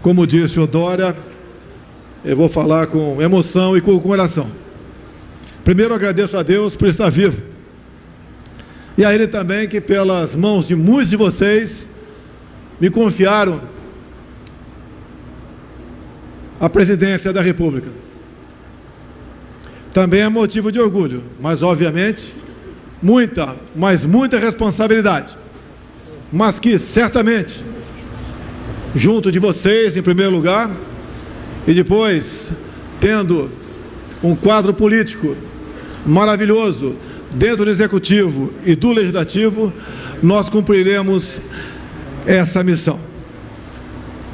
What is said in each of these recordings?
Como disse o Dória, eu vou falar com emoção e com coração. Primeiro, agradeço a Deus por estar vivo. E a Ele também, que pelas mãos de muitos de vocês, me confiaram a presidência da República. Também é motivo de orgulho, mas obviamente, muita responsabilidade. Mas que certamente, junto de vocês, em primeiro lugar, e depois, tendo um quadro político maravilhoso dentro do Executivo e do Legislativo, nós cumpriremos essa missão.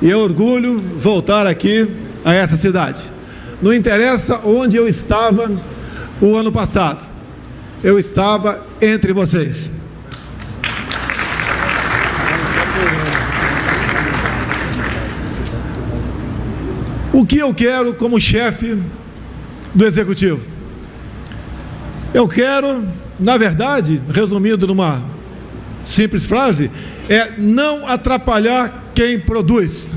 E é orgulho voltar aqui a essa cidade. Não interessa onde eu estava o ano passado, eu estava entre vocês. O que eu quero como chefe do Executivo? Eu quero, na verdade, resumindo numa simples frase, é não atrapalhar quem produz.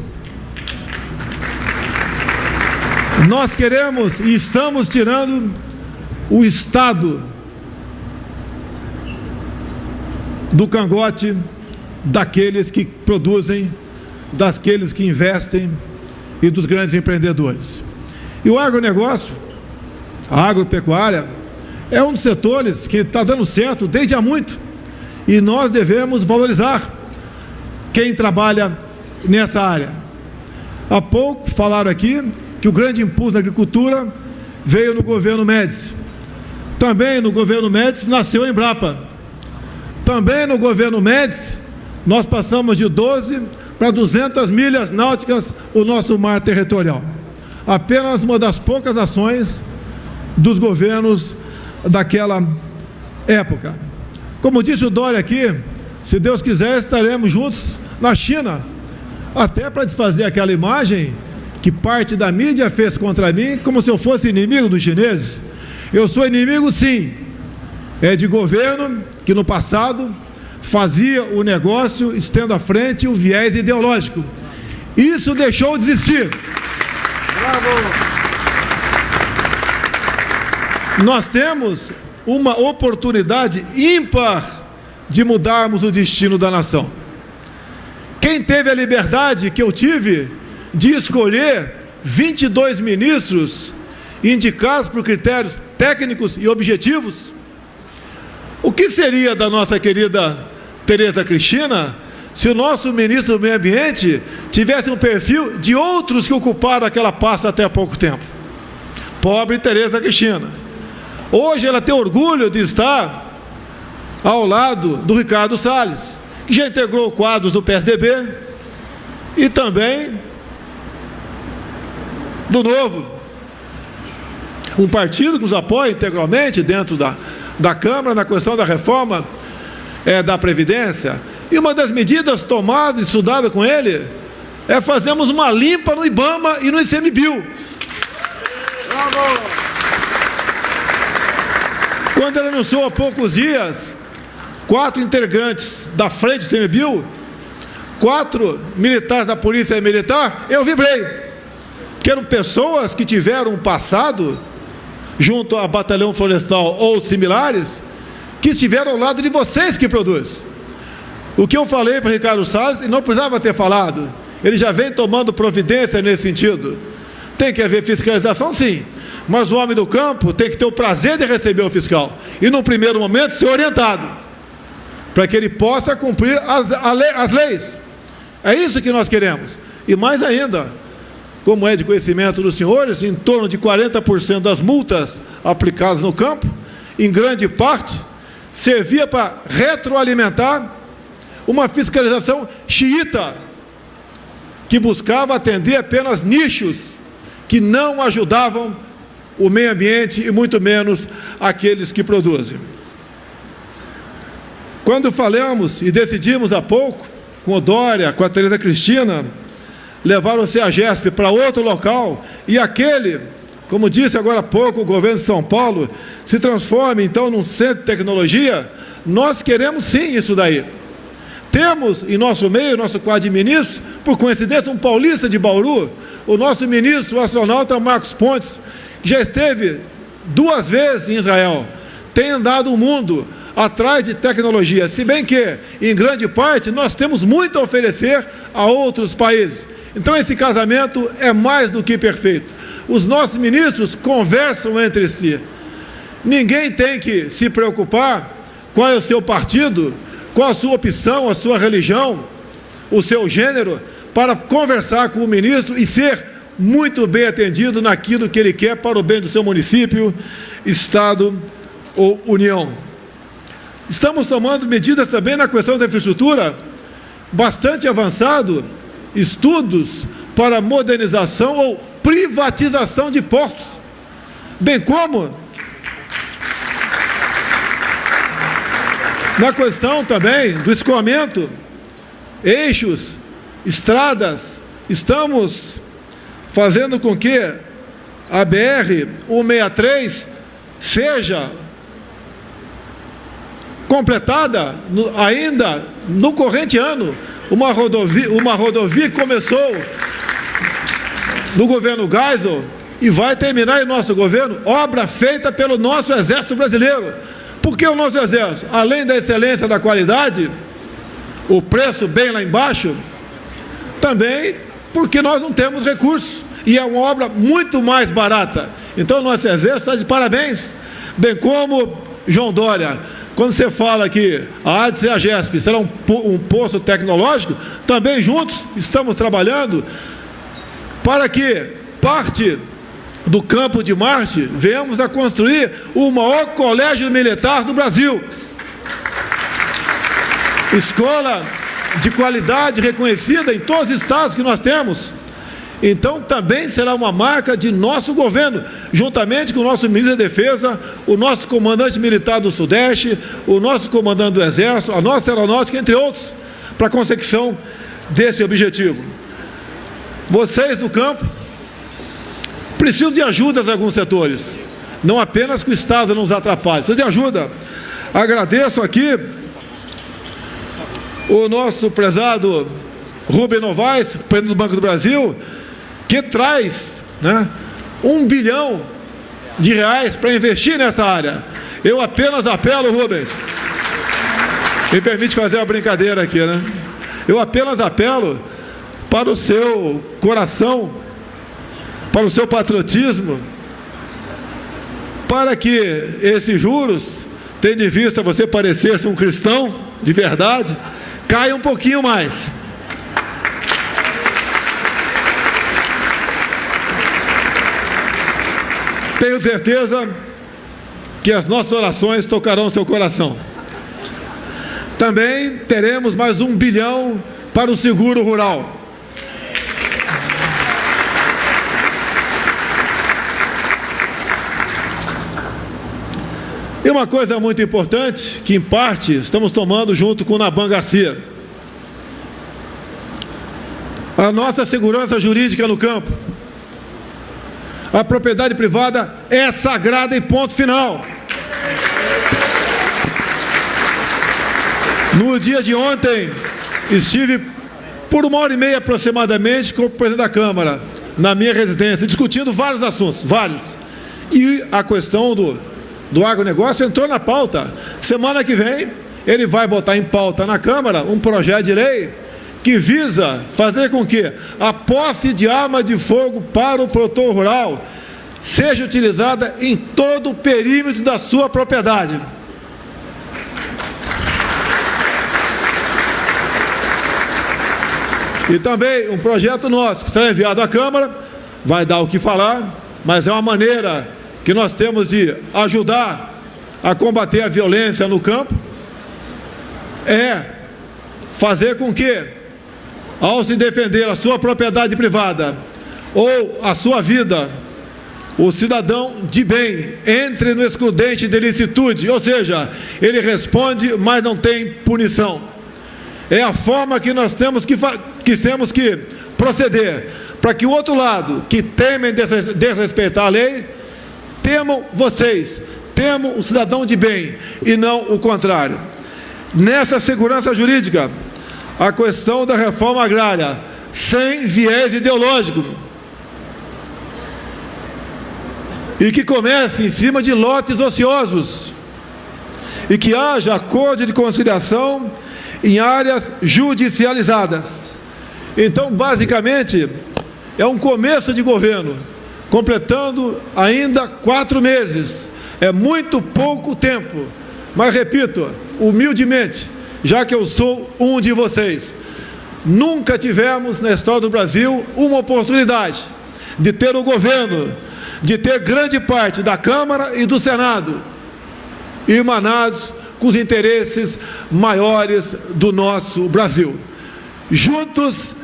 Nós queremos e estamos tirando o Estado do cangote daqueles que produzem, daqueles que investem e dos grandes empreendedores. E o agronegócio, a agropecuária, é um dos setores que está dando certo desde há muito, e nós devemos valorizar quem trabalha nessa área. Há pouco falaram aqui que o grande impulso da agricultura veio no governo Médici. Também no governo Médici nasceu a Embrapa. Também no governo Médici nós passamos de 12 para 200 milhas náuticas o nosso mar territorial. Apenas uma das poucas ações dos governos daquela época. Como disse o Dória aqui, se Deus quiser, estaremos juntos na China, até para desfazer aquela imagem que parte da mídia fez contra mim, como se eu fosse inimigo dos chineses. Eu sou inimigo, sim, de governo que no passado fazia o negócio estando à frente o viés ideológico. Isso deixou de existir. Bravo! Nós temos uma oportunidade ímpar de mudarmos o destino da nação. Quem teve a liberdade que eu tive de escolher 22 ministros indicados por critérios técnicos e objetivos, o que seria da nossa querida Tereza Cristina se o nosso ministro do Meio Ambiente tivesse um perfil de outros que ocuparam aquela pasta até há pouco tempo? Pobre Tereza Cristina. Hoje ela tem orgulho de estar ao lado do Ricardo Salles, que já integrou quadros do PSDB e também do Novo, um partido que nos apoia integralmente dentro da Câmara na questão da reforma da Previdência. E uma das medidas tomadas e estudadas com ele é fazermos uma limpa no IBAMA e no ICMBio. Bravo! Quando ele anunciou há poucos dias 4 integrantes da frente do ICMBio, 4 militares da Polícia Militar, eu vibrei, que eram pessoas que tiveram um passado junto a Batalhão Florestal ou similares, que estiveram ao lado de vocês que produzem. O que eu falei para Ricardo Salles, e não precisava ter falado, ele já vem tomando providência nesse sentido. Tem que haver fiscalização, sim, mas o homem do campo tem que ter o prazer de receber o fiscal e, no primeiro momento, ser orientado para que ele possa cumprir as leis. É isso que nós queremos. E mais ainda, como é de conhecimento dos senhores, em torno de 40% das multas aplicadas no campo, em grande parte, servia para retroalimentar uma fiscalização xiita, que buscava atender apenas nichos que não ajudavam o meio ambiente e muito menos aqueles que produzem. Quando falamos e decidimos há pouco, com o Dória, com a Tereza Cristina, levaram-se a GESP para outro local, e aquele, como disse agora há pouco o governo de São Paulo, se transforme então num centro de tecnologia. Nós queremos sim isso daí. Temos em nosso meio, nosso quadro de ministros, por coincidência, um paulista de Bauru, o nosso ministro, o astronauta Marcos Pontes, que já esteve 2 vezes em Israel, tem andado o mundo atrás de tecnologia, se bem que, em grande parte, nós temos muito a oferecer a outros países. Então esse casamento é mais do que perfeito. Os nossos ministros conversam entre si. Ninguém tem que se preocupar qual é o seu partido, qual a sua opção, a sua religião, o seu gênero, para conversar com o ministro e ser muito bem atendido naquilo que ele quer para o bem do seu município, estado ou união. Estamos tomando medidas também na questão da infraestrutura, bastante avançado, estudos para modernização ou privatização de portos, bem como na questão também do escoamento, eixos, estradas. Estamos fazendo com que a BR-163 seja completada ainda no corrente ano. Uma rodovia que começou no governo Geisel e vai terminar em nosso governo, obra feita pelo nosso Exército Brasileiro. Por que o nosso Exército? Além da excelência da qualidade, o preço bem lá embaixo, também porque nós não temos recursos, e é uma obra muito mais barata. Então o nosso Exército está de parabéns, bem como João Dória. Quando você fala que a ADES e a GESP será um posto tecnológico, também juntos estamos trabalhando para que parte do campo de Marte venhamos a construir o maior colégio militar do Brasil. Escola de qualidade reconhecida em todos os estados que nós temos. Então também será uma marca de nosso governo, juntamente com o nosso ministro da Defesa, o nosso comandante militar do Sudeste, o nosso comandante do Exército, a nossa aeronáutica, entre outros, para a consecução desse objetivo. Vocês do campo precisam de ajudas em alguns setores, não apenas que o Estado não nos atrapalhe, precisa de ajuda. Agradeço aqui o nosso prezado Rubem Novaes, presidente do Banco do Brasil, que traz, R$1 bilhão para investir nessa área. Eu apenas apelo, Rubens, me permite fazer uma brincadeira aqui, eu apenas apelo para o seu coração, para o seu patriotismo, para que esses juros, tendo em vista você parecer ser um cristão de verdade, caia um pouquinho mais. Tenho certeza que as nossas orações tocarão seu coração. Também teremos mais R$1 bilhão para o seguro rural. E uma coisa muito importante, que em parte estamos tomando junto com o Naban Garcia. A nossa segurança jurídica no campo. A propriedade privada é sagrada e ponto final. No dia de ontem, estive por 1h30 aproximadamente com o presidente da Câmara, na minha residência, discutindo vários assuntos, vários. E a questão do agronegócio entrou na pauta. Semana que vem, ele vai botar em pauta na Câmara um projeto de lei que visa fazer com que a posse de arma de fogo para o produtor rural seja utilizada em todo o perímetro da sua propriedade. E também um projeto nosso, que será enviado à Câmara, vai dar o que falar, mas é uma maneira que nós temos de ajudar a combater a violência no campo, é fazer com que, ao se defender a sua propriedade privada ou a sua vida, o cidadão de bem entre no excludente de ilicitude, ou seja, ele responde, mas não tem punição. É a forma que nós temos que proceder, para que o outro lado, que temem desrespeitar a lei, temam vocês, temam o cidadão de bem, e não o contrário. Nessa segurança jurídica, a questão da reforma agrária, sem viés ideológico, e que comece em cima de lotes ociosos, e que haja acordo de conciliação em áreas judicializadas. Então, basicamente, é um começo de governo, completando ainda 4 meses. É muito pouco tempo, mas repito, humildemente, já que eu sou um de vocês, nunca tivemos na história do Brasil uma oportunidade de ter o governo, de ter grande parte da Câmara e do Senado irmanados com os interesses maiores do nosso Brasil. Juntos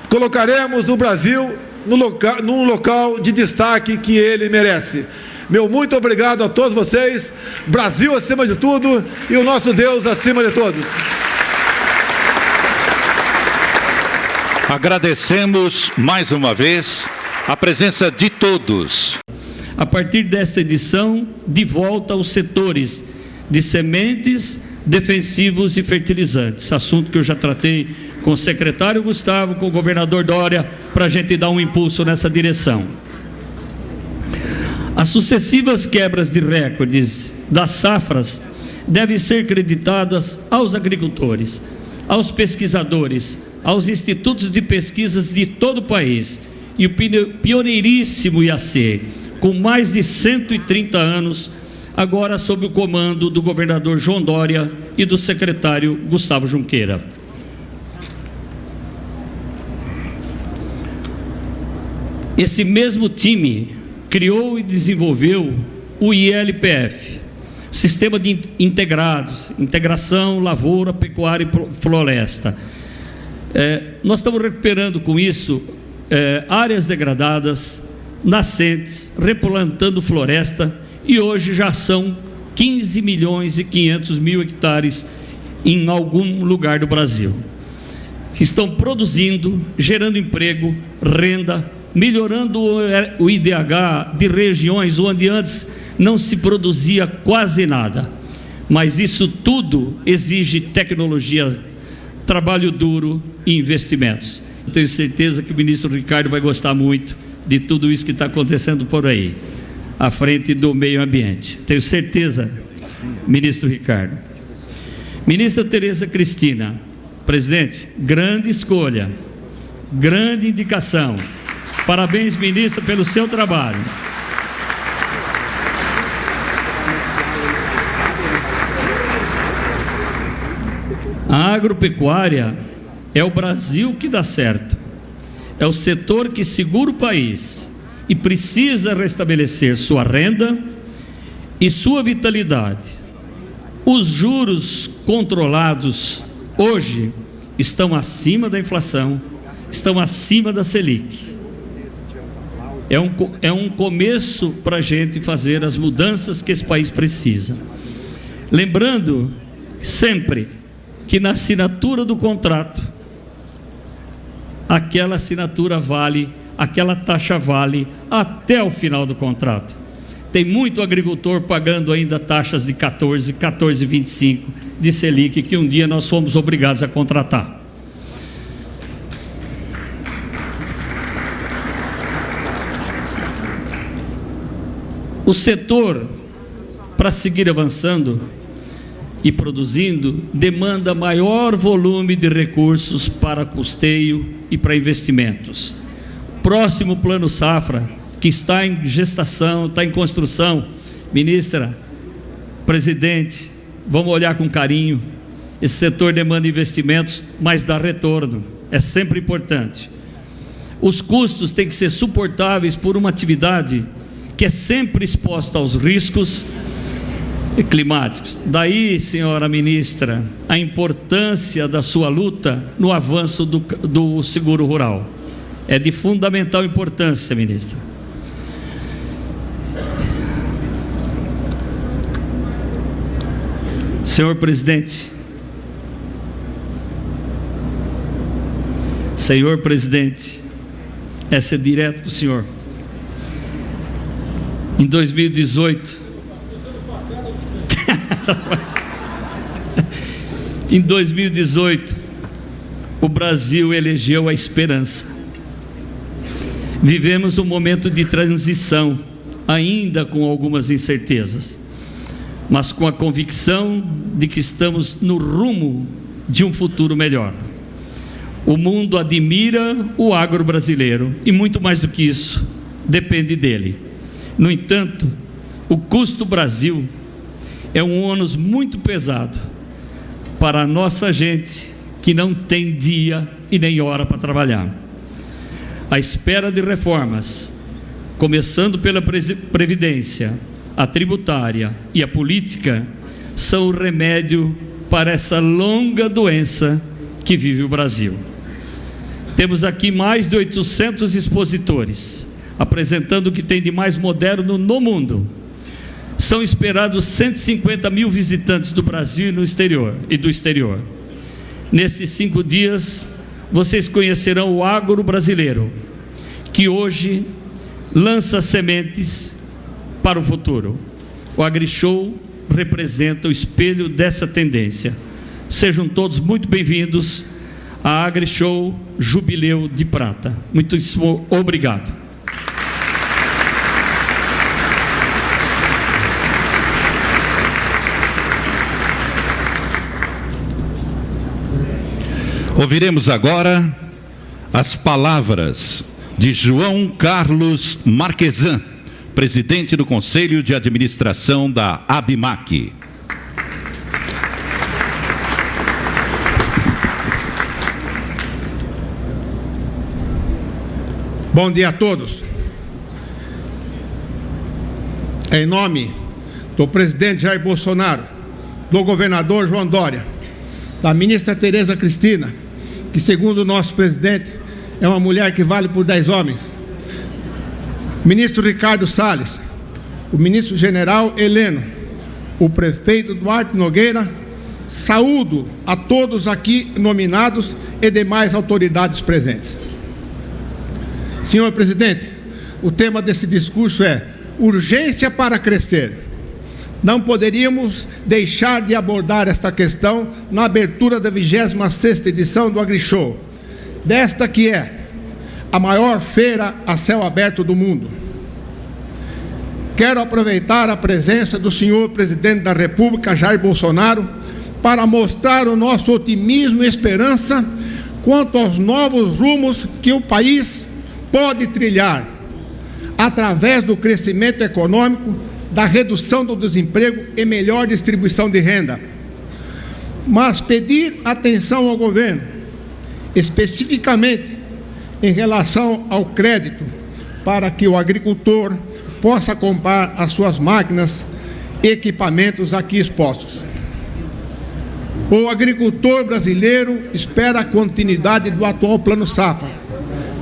colocaremos o Brasil num local de destaque que ele merece. Meu muito obrigado a todos vocês. Brasil acima de tudo e o nosso Deus acima de todos. Agradecemos mais uma vez a presença de todos. A partir desta edição, de volta aos setores de sementes, defensivos e fertilizantes, assunto que eu já tratei com o secretário Gustavo, com o governador Dória, para a gente dar um impulso nessa direção. As sucessivas quebras de recordes das safras devem ser creditadas aos agricultores, aos pesquisadores, aos institutos de pesquisas de todo o país e o pioneiríssimo IAC, com mais de 130 anos, agora sob o comando do governador João Dória e do secretário Gustavo Junqueira. Esse mesmo time criou e desenvolveu o ILPF, Sistema de Integrados, Integração Lavoura, Pecuária e Floresta. Nós estamos recuperando com isso áreas degradadas, nascentes, replantando floresta, e hoje já são 15 milhões e 500 mil hectares em algum lugar do Brasil, que estão produzindo, gerando emprego, renda, melhorando o IDH de regiões onde antes não se produzia quase nada. Mas isso tudo exige tecnologia, trabalho duro e investimentos. Eu tenho certeza que o ministro Ricardo vai gostar muito de tudo isso que está acontecendo por aí, à frente do meio ambiente. Tenho certeza, ministro Ricardo. Ministra Tereza Cristina, presidente, grande escolha, grande indicação. Parabéns, ministra, pelo seu trabalho. A agropecuária é o Brasil que dá certo. É o setor que segura o país e precisa restabelecer sua renda e sua vitalidade. Os juros controlados hoje estão acima da inflação, estão acima da Selic. É um começo para a gente fazer as mudanças que esse país precisa. Lembrando sempre que na assinatura do contrato, aquela assinatura vale, aquela taxa vale até o final do contrato. Tem muito agricultor pagando ainda taxas de 14,25 de Selic, que um dia nós fomos obrigados a contratar. O setor, para seguir avançando e produzindo, demanda maior volume de recursos para custeio e para investimentos. Próximo Plano Safra, que está em gestação, está em construção, ministra, presidente, vamos olhar com carinho. Esse setor demanda investimentos, mas dá retorno, é sempre importante. Os custos têm que ser suportáveis por uma atividade que é sempre exposta aos riscos climáticos. Daí, senhora ministra, a importância da sua luta no avanço do seguro rural. É de fundamental importância, ministra. Senhor presidente, essa é direto para o senhor. Em 2018, o Brasil elegeu a esperança. Vivemos um momento de transição, ainda com algumas incertezas, mas com a convicção de que estamos no rumo de um futuro melhor. O mundo admira o agro brasileiro e, muito mais do que isso, depende dele. No entanto, o custo Brasil é um ônus muito pesado para a nossa gente que não tem dia e nem hora para trabalhar. A espera de reformas, começando pela Previdência, a tributária e a política, são o remédio para essa longa doença que vive o Brasil. Temos aqui mais de 800 expositores, apresentando o que tem de mais moderno no mundo. São esperados 150 mil visitantes do Brasil e do exterior. Nesses 5 dias, vocês conhecerão o agro brasileiro, que hoje lança sementes para o futuro. O AgriShow representa o espelho dessa tendência. Sejam todos muito bem-vindos à AgriShow Jubileu de Prata. Muitíssimo obrigado. Ouviremos agora as palavras de João Carlos Marquesan, presidente do Conselho de Administração da ABIMAQ. Bom dia a todos. Em nome do presidente Jair Bolsonaro, do governador João Dória, da ministra Tereza Cristina, que segundo o nosso presidente é uma mulher que vale por 10 homens, ministro Ricardo Salles, o ministro general Heleno, o prefeito Duarte Nogueira, saúdo a todos aqui nominados e demais autoridades presentes. Senhor presidente, o tema desse discurso é urgência para crescer. Não poderíamos deixar de abordar esta questão na abertura da 26ª edição do AgriShow, desta que é a maior feira a céu aberto do mundo. Quero aproveitar a presença do senhor presidente da República, Jair Bolsonaro, para mostrar o nosso otimismo e esperança quanto aos novos rumos que o país pode trilhar, através do crescimento econômico, da redução do desemprego e melhor distribuição de renda. Mas pedir atenção ao governo, especificamente em relação ao crédito, para que o agricultor possa comprar as suas máquinas e equipamentos aqui expostos. O agricultor brasileiro espera a continuidade do atual Plano Safra,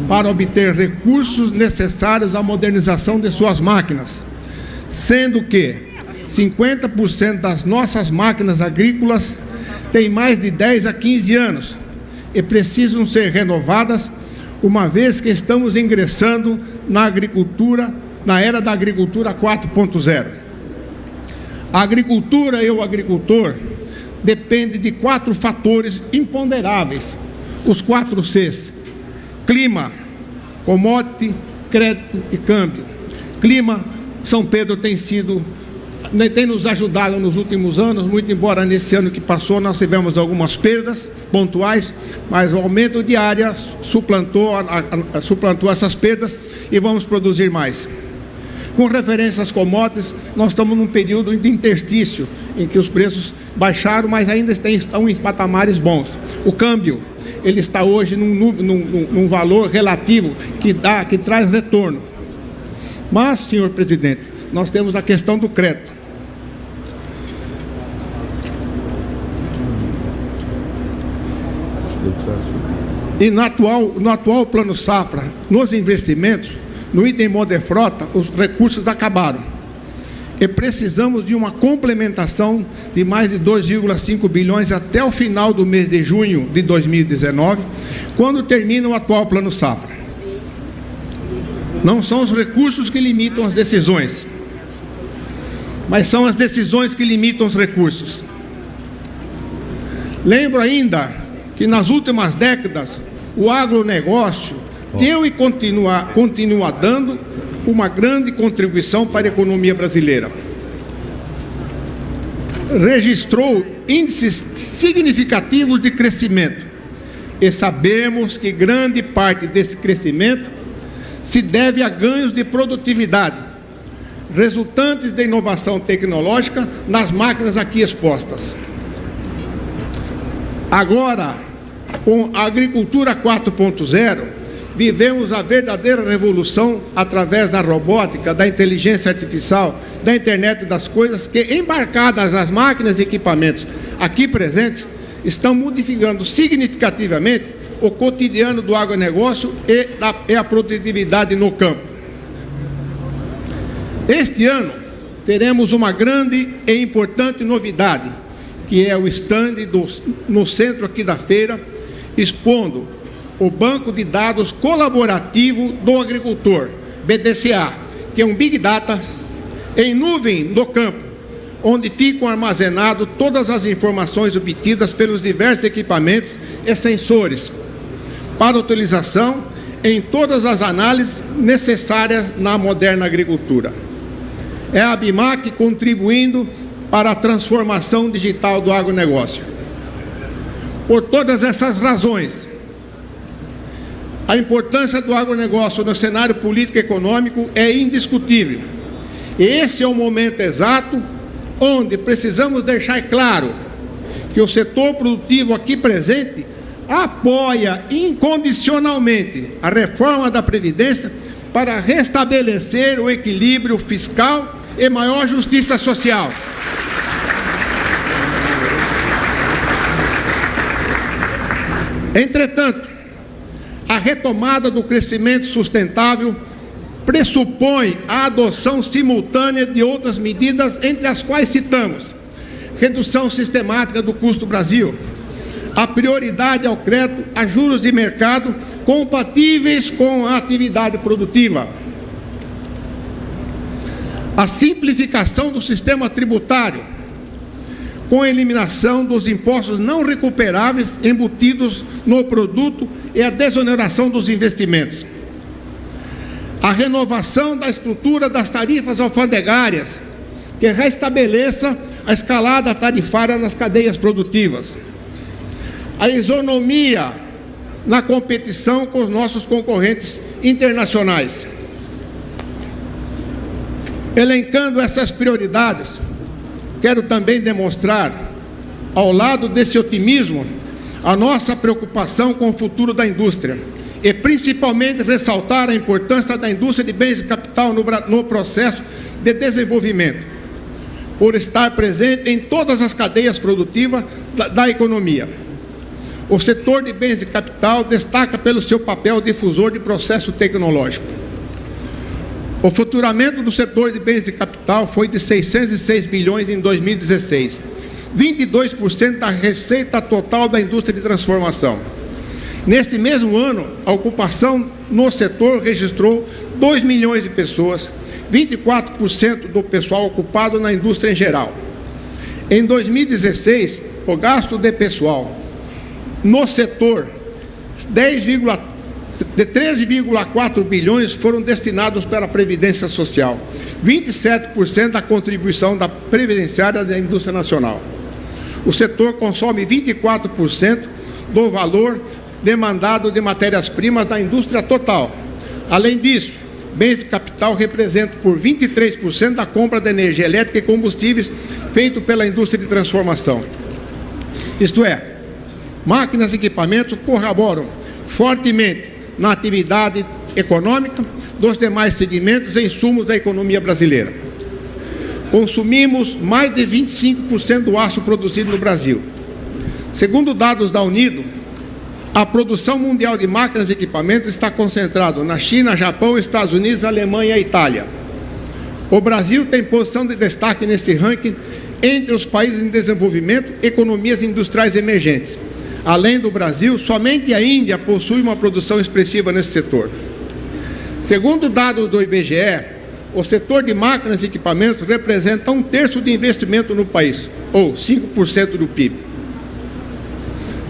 para obter recursos necessários à modernização de suas máquinas, sendo que 50% das nossas máquinas agrícolas têm mais de 10 a 15 anos e precisam ser renovadas, uma vez que estamos ingressando na agricultura, na era da agricultura 4.0. A agricultura e o agricultor dependem de 4 fatores imponderáveis, os 4 Cs: clima, commodity, crédito e câmbio. Clima, São Pedro tem nos ajudado nos últimos anos, muito embora nesse ano que passou nós tivemos algumas perdas pontuais, mas o aumento de área suplantou essas perdas e vamos produzir mais. Com referência às commodities, nós estamos num período de interstício, em que os preços baixaram, mas ainda estão em patamares bons. O câmbio, ele está hoje num valor relativo que traz retorno. Mas, senhor presidente, nós temos a questão do crédito. E no atual Plano Safra, nos investimentos, no item Moderfrota, os recursos acabaram. E precisamos de uma complementação de mais de 2,5 bilhões até o final do mês de junho de 2019, quando termina o atual Plano Safra. Não são os recursos que limitam as decisões, mas são as decisões que limitam os recursos. Lembro ainda que nas últimas décadas o agronegócio deu e continua dando uma grande contribuição para a economia brasileira. Registrou índices significativos de crescimento e sabemos que grande parte desse crescimento se deve a ganhos de produtividade, resultantes da inovação tecnológica nas máquinas aqui expostas. Agora, com a agricultura 4.0, vivemos a verdadeira revolução através da robótica, da inteligência artificial, da internet das coisas, que, embarcadas nas máquinas e equipamentos aqui presentes, estão modificando significativamente o cotidiano do agronegócio e a produtividade no campo. Este ano, teremos uma grande e importante novidade, que é o stand no centro aqui da feira, expondo o Banco de Dados Colaborativo do Agricultor, BDCA, que é um Big Data em nuvem no campo, onde ficam armazenadas todas as informações obtidas pelos diversos equipamentos e sensores, para utilização em todas as análises necessárias na moderna agricultura. É a ABIMAQ contribuindo para a transformação digital do agronegócio. Por todas essas razões, a importância do agronegócio no cenário político e econômico é indiscutível. E esse é o momento exato onde precisamos deixar claro que o setor produtivo aqui presente apoia incondicionalmente a reforma da Previdência para restabelecer o equilíbrio fiscal e maior justiça social. Entretanto, a retomada do crescimento sustentável pressupõe a adoção simultânea de outras medidas, entre as quais citamos: redução sistemática do custo Brasil, a prioridade ao crédito a juros de mercado compatíveis com a atividade produtiva, a simplificação do sistema tributário, com a eliminação dos impostos não recuperáveis embutidos no produto e a desoneração dos investimentos, a renovação da estrutura das tarifas alfandegárias, que restabeleça a escalada tarifária nas cadeias produtivas, a isonomia na competição com os nossos concorrentes internacionais. Elencando essas prioridades, quero também demonstrar, ao lado desse otimismo, a nossa preocupação com o futuro da indústria e principalmente ressaltar a importância da indústria de bens e capital no processo de desenvolvimento, por estar presente em todas as cadeias produtivas da economia. O setor de bens e capital destaca pelo seu papel difusor de processo tecnológico. O faturamento do setor de bens e capital foi de 606 bilhões em 2016, 22% da receita total da indústria de transformação. Neste mesmo ano, a ocupação no setor registrou 2 milhões de pessoas, 24% do pessoal ocupado na indústria em geral. Em 2016, o gasto de pessoal no setor, de 13,4 bilhões foram destinados para a Previdência Social, 27% da contribuição da previdenciária da indústria nacional. O setor consome 24% do valor demandado de matérias-primas da indústria total. Além disso, bens e capital representam por 23% da compra de energia elétrica e combustíveis feito pela indústria de transformação. Isto é, máquinas e equipamentos corroboram fortemente na atividade econômica dos demais segmentos e insumos da economia brasileira. Consumimos mais de 25% do aço produzido no Brasil. Segundo dados da Unido, a produção mundial de máquinas e equipamentos está concentrada na China, Japão, Estados Unidos, Alemanha e Itália. O Brasil tem posição de destaque nesse ranking entre os países em desenvolvimento, economias industriais emergentes. Além do Brasil, somente a Índia possui uma produção expressiva nesse setor. Segundo dados do IBGE, o setor de máquinas e equipamentos representa 1/3 de investimento no país, ou 5% do PIB.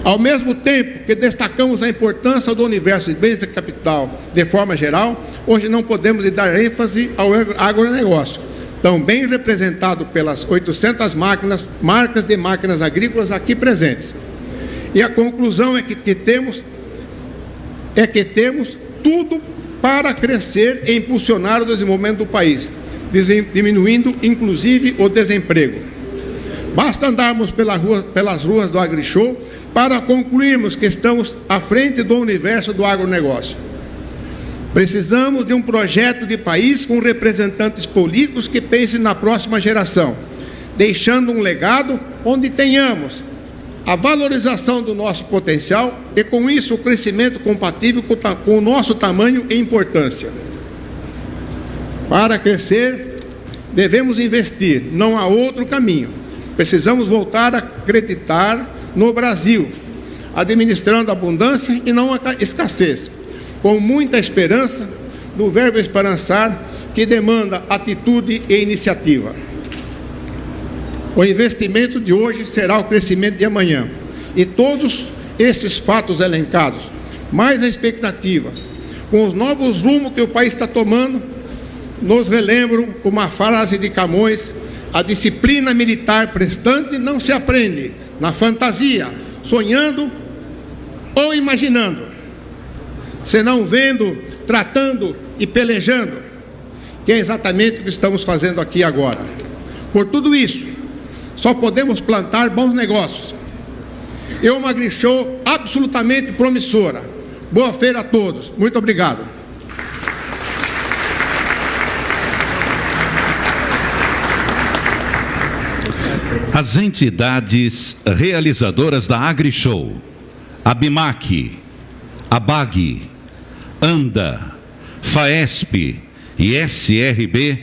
Ao mesmo tempo que destacamos a importância do universo de bens de capital de forma geral, hoje não podemos dar ênfase ao agronegócio, tão bem representado pelas 800 marcas de máquinas agrícolas aqui presentes. E a conclusão é que temos tudo para crescer e impulsionar o desenvolvimento do país, diminuindo inclusive o desemprego. Basta andarmos pelas ruas do AgriShow para concluirmos que estamos à frente do universo do agronegócio. Precisamos de um projeto de país com representantes políticos que pensem na próxima geração, deixando um legado onde tenhamos a valorização do nosso potencial e, com isso, o crescimento compatível com o nosso tamanho e importância. Para crescer, devemos investir, não há outro caminho. Precisamos voltar a acreditar no Brasil, administrando a abundância e não a escassez, com muita esperança, do verbo esperançar, que demanda atitude e iniciativa. O investimento de hoje será o crescimento de amanhã. E todos esses fatos elencados, mais a expectativa, com os novos rumos que o país está tomando, nos relembram uma frase de Camões: a disciplina militar prestante não se aprende na fantasia, sonhando ou imaginando, senão vendo, tratando e pelejando, que é exatamente o que estamos fazendo aqui agora. Por tudo isso, só podemos plantar bons negócios. É uma AgriShow absolutamente promissora. Boa feira a todos. Muito obrigado. As entidades realizadoras da AgriShow, ABIMAQ, ABAG, ANDA, FAESP e SRB,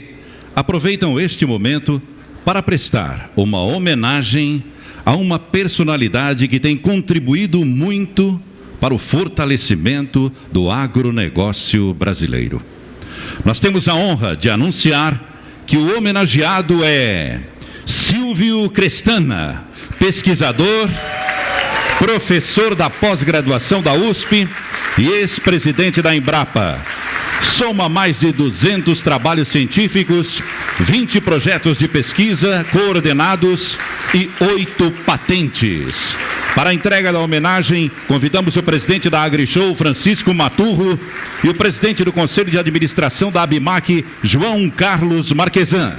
aproveitam este momento para prestar uma homenagem a uma personalidade que tem contribuído muito para o fortalecimento do agronegócio brasileiro. Nós temos a honra de anunciar que o homenageado é Silvio Crestana, pesquisador, professor da pós-graduação da USP e ex-presidente da Embrapa. Soma mais de 200 trabalhos científicos, 20 projetos de pesquisa coordenados e 8 patentes. Para a entrega da homenagem, convidamos o presidente da AgriShow, Francisco Maturro, e o presidente do Conselho de Administração da ABIMAQ, João Carlos Marquesan.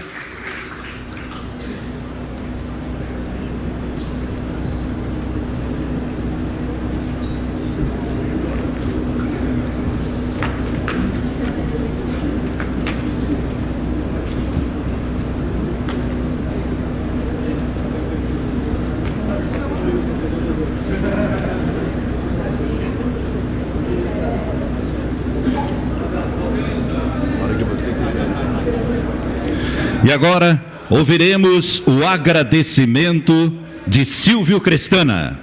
E agora ouviremos o agradecimento de Silvio Crestana.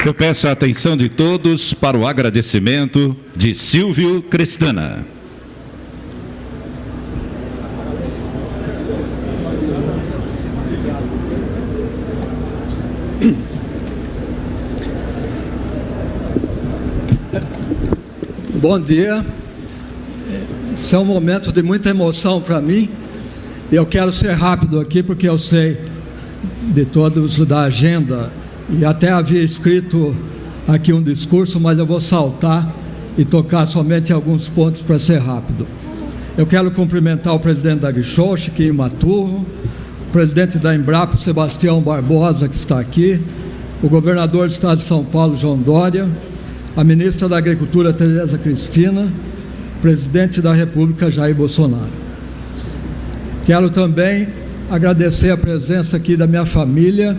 Eu peço a atenção de todos para o agradecimento de Silvio Crestana. Bom dia. Esse é um momento de muita emoção para mim. Eu quero ser rápido aqui porque eu sei de todos da agenda. E até havia escrito aqui um discurso, mas eu vou saltar e tocar somente alguns pontos para ser rápido. Eu quero cumprimentar o presidente da AgriShow, Chiquinho Maturro, o presidente da Embrapa, Sebastião Barbosa, que está aqui, o governador do estado de São Paulo, João Dória, a ministra da Agricultura, Tereza Cristina, o presidente da República, Jair Bolsonaro. Quero também agradecer a presença aqui da minha família,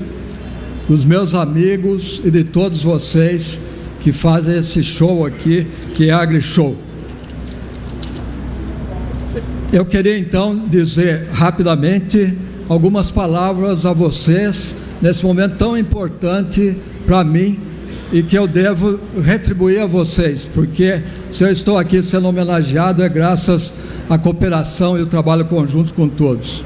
dos meus amigos e de todos vocês que fazem esse show aqui, que é a AgriShow. Eu queria então dizer rapidamente algumas palavras a vocês nesse momento tão importante para mim e que eu devo retribuir a vocês, porque se eu estou aqui sendo homenageado é graças à cooperação e o trabalho conjunto com todos.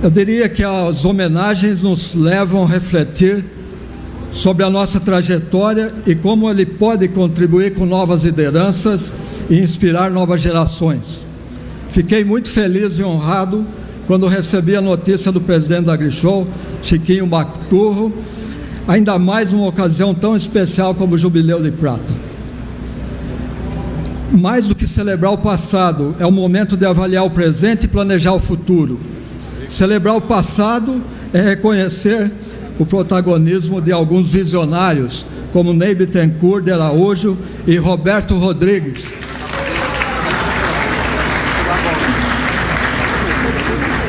Eu diria que as homenagens nos levam a refletir sobre a nossa trajetória e como ele pode contribuir com novas lideranças e inspirar novas gerações. Fiquei muito feliz e honrado quando recebi a notícia do presidente da AgriShow, Chiquinho Baturro, ainda mais numa ocasião tão especial como o Jubileu de Prata. Mais do que celebrar o passado, é o momento de avaliar o presente e planejar o futuro. Celebrar o passado é reconhecer o protagonismo de alguns visionários, como Ney Bittencourt de Araújo e Roberto Rodrigues,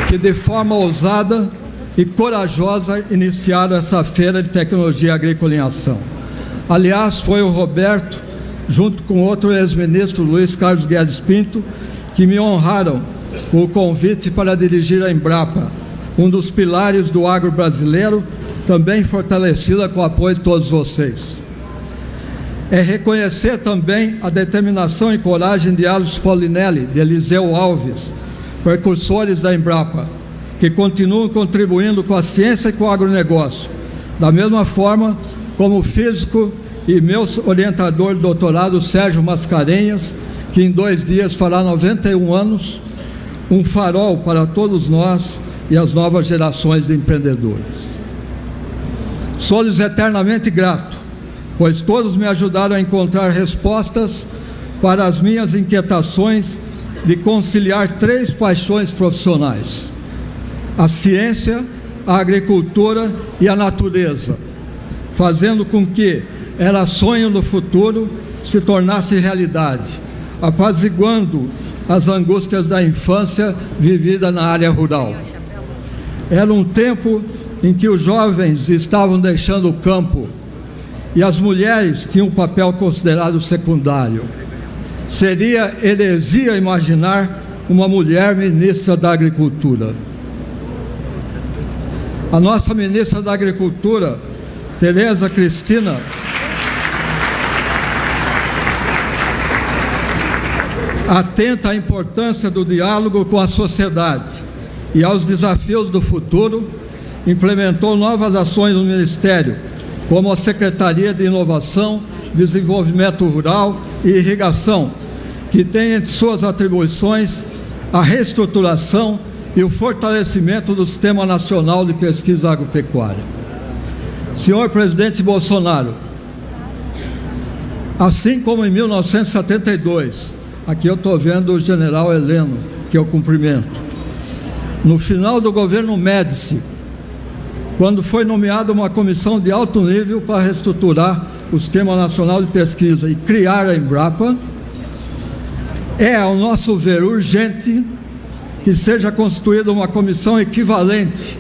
que de forma ousada e corajosa iniciaram essa feira de tecnologia agrícola em ação. Aliás, foi o Roberto, junto com outro ex-ministro, Luiz Carlos Guedes Pinto, que me honraram com o convite para dirigir a Embrapa, um dos pilares do agro brasileiro, também fortalecida com o apoio de todos vocês. É reconhecer também a determinação e coragem de Alves Paulinelli, de Eliseu Alves, precursores da Embrapa, que continuam contribuindo com a ciência e com o agronegócio, da mesma forma como o físico e meu orientador de doutorado, Sérgio Mascarenhas, que em 2 dias fará 91 anos, um farol para todos nós e as novas gerações de empreendedores. Sou-lhes eternamente grato, pois todos me ajudaram a encontrar respostas para as minhas inquietações de conciliar 3 paixões profissionais: a ciência, a agricultura e a natureza, fazendo com que era sonho no futuro se tornasse realidade, apaziguando as angústias da infância vivida na área rural. Era um tempo em que os jovens estavam deixando o campo e as mulheres tinham um papel considerado secundário. Seria heresia imaginar uma mulher ministra da Agricultura. A nossa ministra da Agricultura, Tereza Cristina, atenta à importância do diálogo com a sociedade e aos desafios do futuro, implementou novas ações no Ministério, como a Secretaria de Inovação, Desenvolvimento Rural e Irrigação, que tem entre suas atribuições a reestruturação e o fortalecimento do Sistema Nacional de Pesquisa Agropecuária. Senhor presidente Bolsonaro, assim como em 1972, aqui eu estou vendo o general Heleno, que eu cumprimento, no final do governo Médici, quando foi nomeada uma comissão de alto nível para reestruturar o Sistema Nacional de Pesquisa e criar a Embrapa, é, ao nosso ver, urgente que seja constituída uma comissão equivalente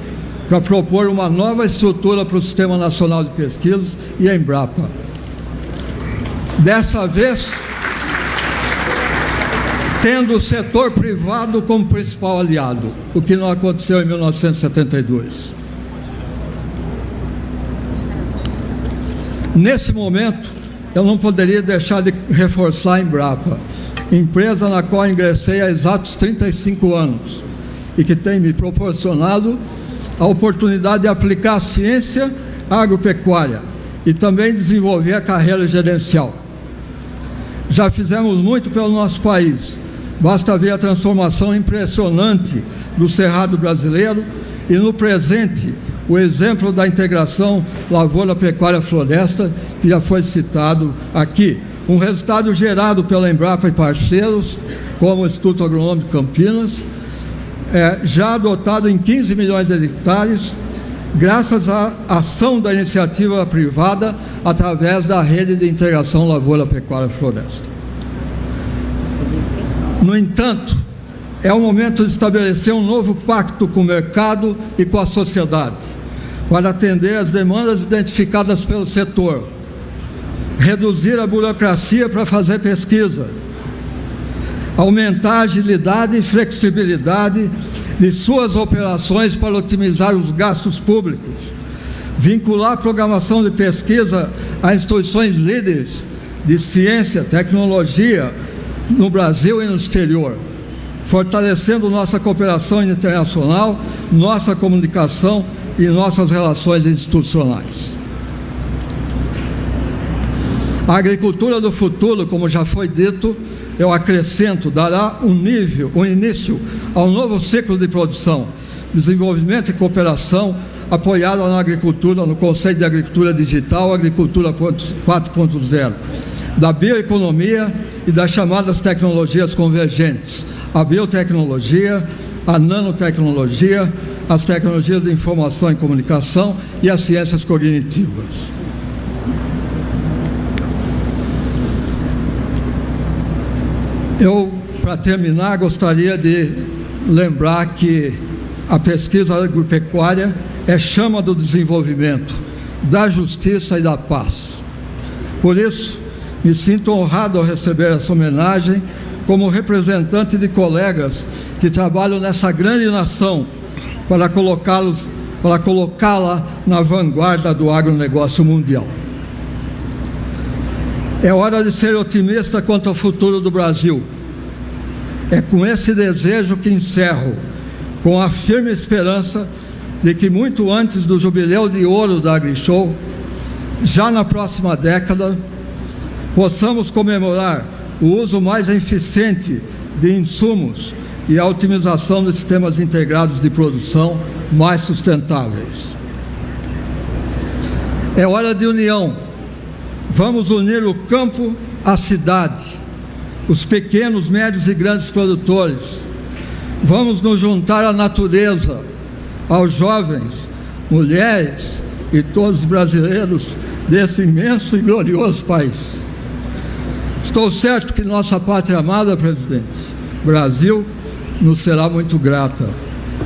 para propor uma nova estrutura para o Sistema Nacional de Pesquisa e a Embrapa. Dessa vez, tendo o setor privado como principal aliado, o que não aconteceu em 1972. Nesse momento, eu não poderia deixar de reforçar a Embrapa, empresa na qual ingressei há exatos 35 anos e que tem me proporcionado a oportunidade de aplicar a ciência agropecuária e também desenvolver a carreira gerencial. Já fizemos muito pelo nosso país, basta ver a transformação impressionante do Cerrado brasileiro e, no presente, o exemplo da integração lavoura-pecuária-floresta, que já foi citado aqui. Um resultado gerado pela Embrapa e parceiros, como o Instituto Agronômico de Campinas, já adotado em 15 milhões de hectares, graças à ação da iniciativa privada através da rede de integração lavoura-pecuária-floresta. No entanto, é o momento de estabelecer um novo pacto com o mercado e com a sociedade, para atender às demandas identificadas pelo setor, reduzir a burocracia para fazer pesquisa, aumentar a agilidade e flexibilidade de suas operações para otimizar os gastos públicos, vincular a programação de pesquisa a instituições líderes de ciência, tecnologia no Brasil e no exterior, fortalecendo nossa cooperação internacional, nossa comunicação e nossas relações institucionais. A agricultura do futuro, como já foi dito, eu acrescento, dará um início ao novo ciclo de produção, desenvolvimento e cooperação apoiada na agricultura, no conceito de agricultura digital, agricultura 4.0, da bioeconomia e das chamadas tecnologias convergentes, a biotecnologia, a nanotecnologia, as tecnologias de informação e comunicação e as ciências cognitivas. Eu, para terminar, gostaria de lembrar que a pesquisa agropecuária é chama do desenvolvimento, da justiça e da paz. Por isso, me sinto honrado ao receber essa homenagem como representante de colegas que trabalham nessa grande nação para colocá-la na vanguarda do agronegócio mundial. É hora de ser otimista quanto ao futuro do Brasil. É com esse desejo que encerro, com a firme esperança de que muito antes do jubileu de ouro da AgriShow, já na próxima década, possamos comemorar o uso mais eficiente de insumos e a otimização dos sistemas integrados de produção mais sustentáveis. É hora de união. Vamos unir o campo à cidade, os pequenos, médios e grandes produtores. Vamos nos juntar à natureza, aos jovens, mulheres e todos os brasileiros desse imenso e glorioso país. Estou certo que nossa pátria amada, presidente, Brasil, nos será muito grata.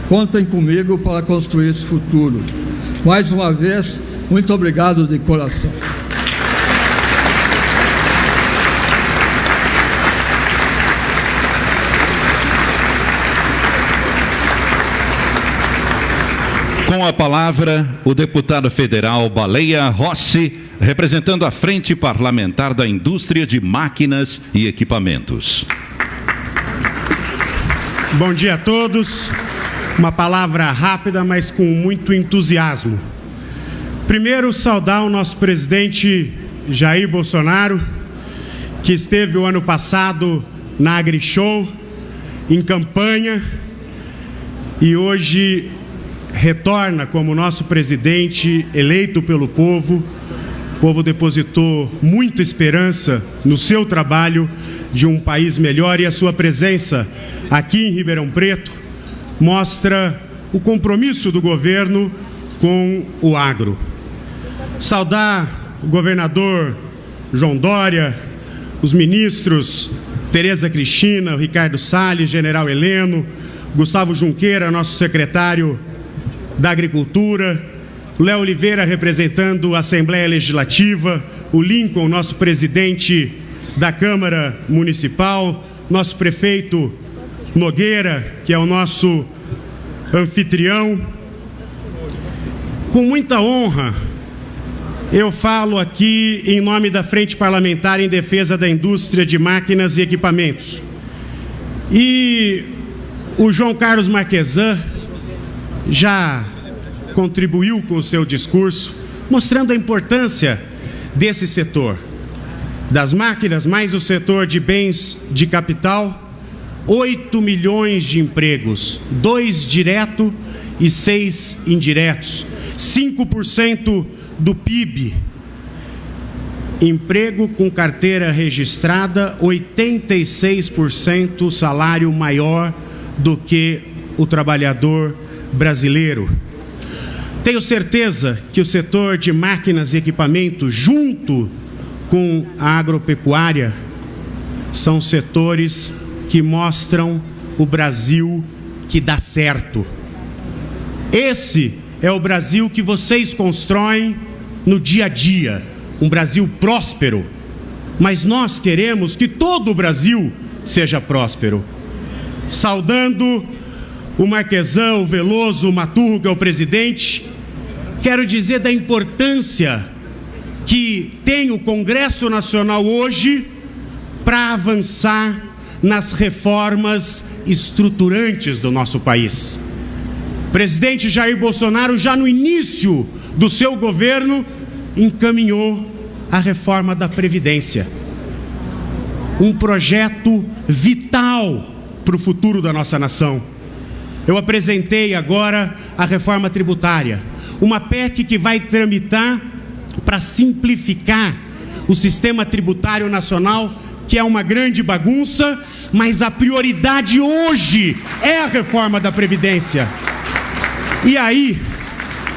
Contem comigo para construir esse futuro. Mais uma vez, muito obrigado de coração. Com a palavra, o deputado federal Baleia Rossi, representando a Frente Parlamentar da Indústria de Máquinas e Equipamentos. Bom dia a todos. Uma palavra rápida, mas com muito entusiasmo. Primeiro, saudar o nosso presidente Jair Bolsonaro, que esteve o ano passado na AgriShow, em campanha, e hoje retorna como nosso presidente eleito pelo povo. O povo depositou muita esperança no seu trabalho de um país melhor, e a sua presença aqui em Ribeirão Preto mostra o compromisso do governo com o agro. Saudar o governador João Dória, os ministros Tereza Cristina, Ricardo Salles, General Heleno, Gustavo Junqueira, nosso secretário da Agricultura, Léo Oliveira representando a Assembleia Legislativa, o Lincoln, nosso presidente da Câmara Municipal, nosso prefeito Nogueira, que é o nosso anfitrião. Com muita honra, eu falo aqui em nome da Frente Parlamentar em Defesa da Indústria de Máquinas e Equipamentos. E o João Carlos Marquesan já contribuiu com o seu discurso, mostrando a importância desse setor, das máquinas, mais o setor de bens de capital. 8 milhões de empregos, 2 diretos e 6 indiretos, 5% do PIB. Emprego com carteira registrada, 86% salário maior do que o trabalhador brasileiro. Tenho certeza que o setor de máquinas e equipamentos, junto com a agropecuária, são setores que mostram o Brasil que dá certo. Esse é o Brasil que vocês constroem no dia a dia, um Brasil próspero. Mas nós queremos que todo o Brasil seja próspero. Saudando o Marquesão, o Veloso, o Maturro, que é o presidente, quero dizer da importância que tem o Congresso Nacional hoje para avançar nas reformas estruturantes do nosso país. O presidente Jair Bolsonaro, já no início do seu governo, encaminhou a reforma da Previdência. Um projeto vital para o futuro da nossa nação. Eu apresentei agora a reforma tributária, uma PEC que vai tramitar para simplificar o sistema tributário nacional, que é uma grande bagunça, mas a prioridade hoje é a reforma da Previdência. E aí,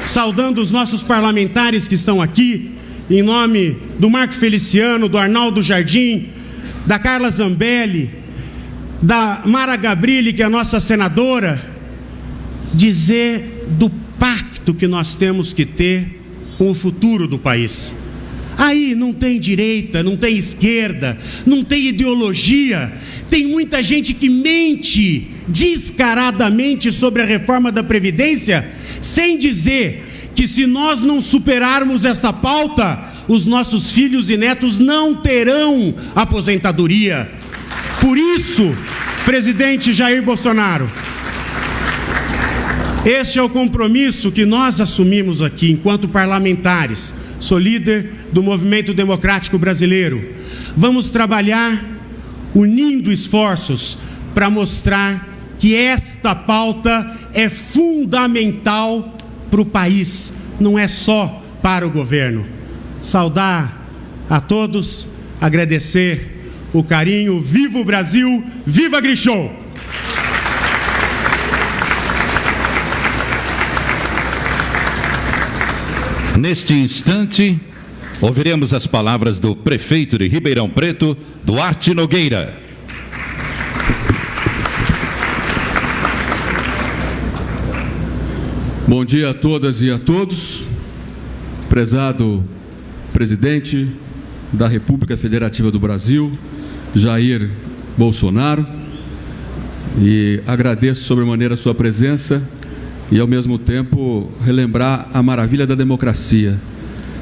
saudando os nossos parlamentares que estão aqui, em nome do Marco Feliciano, do Arnaldo Jardim, da Carla Zambelli, da Mara Gabrilli, que é a nossa senadora, dizer do pacto que nós temos que ter com o futuro do país. Aí não tem direita, não tem esquerda, não tem ideologia. Tem muita gente que mente descaradamente sobre a reforma da Previdência, sem dizer que se nós não superarmos esta pauta, os nossos filhos e netos não terão aposentadoria. Por isso, presidente Jair Bolsonaro, este é o compromisso que nós assumimos aqui enquanto parlamentares. Sou líder do Movimento Democrático Brasileiro. Vamos trabalhar unindo esforços para mostrar que esta pauta é fundamental para o país, não é só para o governo. Saudar a todos, agradecer o carinho. Viva o Brasil, viva a Grishow! Neste instante, ouviremos as palavras do prefeito de Ribeirão Preto, Duarte Nogueira. Bom dia a todas e a todos. Prezado presidente da República Federativa do Brasil, Jair Bolsonaro, e agradeço sobremaneira a sua presença e, ao mesmo tempo, relembrar a maravilha da democracia.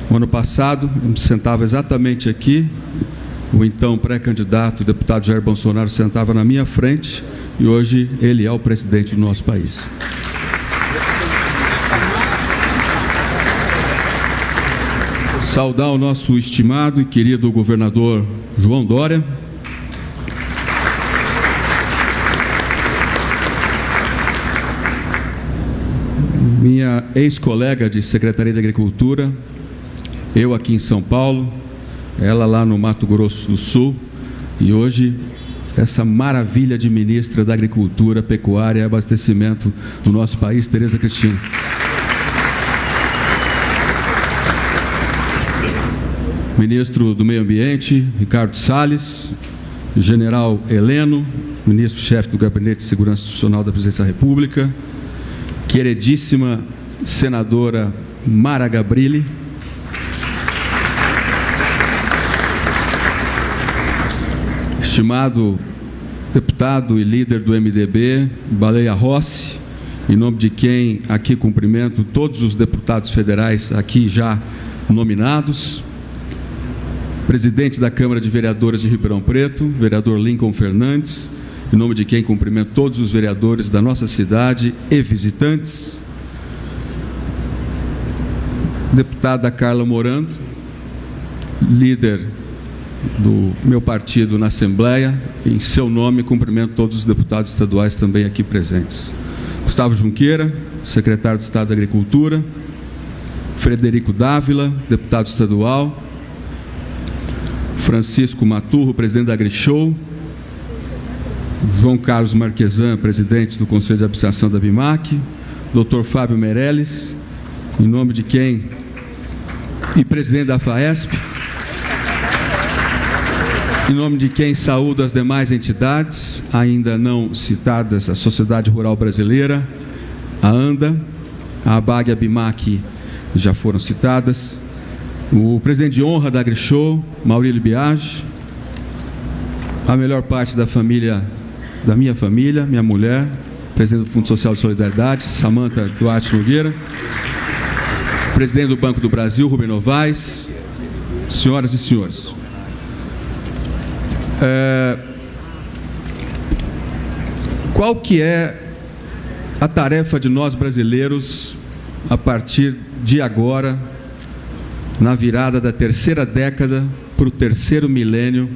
No ano passado, eu me sentava exatamente aqui, o então pré-candidato, o deputado Jair Bolsonaro, sentava na minha frente, e hoje ele é o presidente do nosso país. Saudar o nosso estimado e querido governador João Dória, minha ex-colega de Secretaria de Agricultura, eu aqui em São Paulo, ela lá no Mato Grosso do Sul, e hoje essa maravilha de ministra da Agricultura, Pecuária e Abastecimento do nosso país, Tereza Cristina. Ministro do Meio Ambiente, Ricardo Salles, General Heleno, Ministro-chefe do Gabinete de Segurança Institucional da Presidência da República, queridíssima senadora Mara Gabrilli, estimado deputado e líder do MDB, Baleia Rossi, em nome de quem aqui cumprimento todos os deputados federais aqui já nominados, presidente da Câmara de Vereadores de Ribeirão Preto, vereador Lincoln Fernandes, em nome de quem cumprimento todos os vereadores da nossa cidade e visitantes, deputada Carla Morando, líder do meu partido na Assembleia, em seu nome cumprimento todos os deputados estaduais também aqui presentes. Gustavo Junqueira, secretário de Estado da Agricultura, Frederico Dávila, deputado estadual, Francisco Maturro, presidente da Agrishow, João Carlos Marquesan, presidente do Conselho de Administração da BIMAC, Dr. Fábio Meirelles, em nome de quem, e presidente da FAESP, em nome de quem saúdo as demais entidades, ainda não citadas, a Sociedade Rural Brasileira, a ANDA, a ABAG e a BIMAC já foram citadas, o presidente de honra da AgriShow, Maurílio Biagi, a melhor parte da família, da minha família, minha mulher, presidente do Fundo Social de Solidariedade, Samantha Duarte Nogueira, presidente do Banco do Brasil, Rubem Novaes, senhoras e senhores. Qual que é a tarefa de nós brasileiros a partir de agora, na virada da terceira década para o terceiro milênio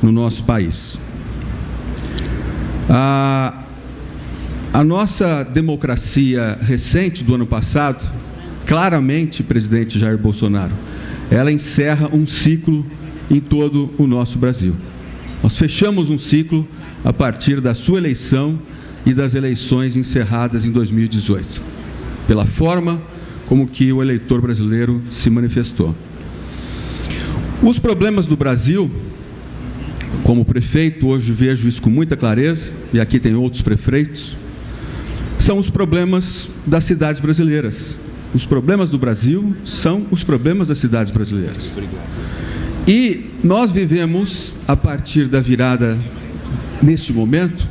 no nosso país? A nossa democracia recente do ano passado, claramente, presidente Jair Bolsonaro, ela encerra um ciclo em todo o nosso Brasil. Nós fechamos um ciclo a partir da sua eleição e das eleições encerradas em 2018, pela forma como que o eleitor brasileiro se manifestou. Os problemas do Brasil, como prefeito, hoje vejo isso com muita clareza, e aqui tem outros prefeitos, são os problemas das cidades brasileiras. Os problemas do Brasil são os problemas das cidades brasileiras. E nós vivemos, a partir da virada, neste momento,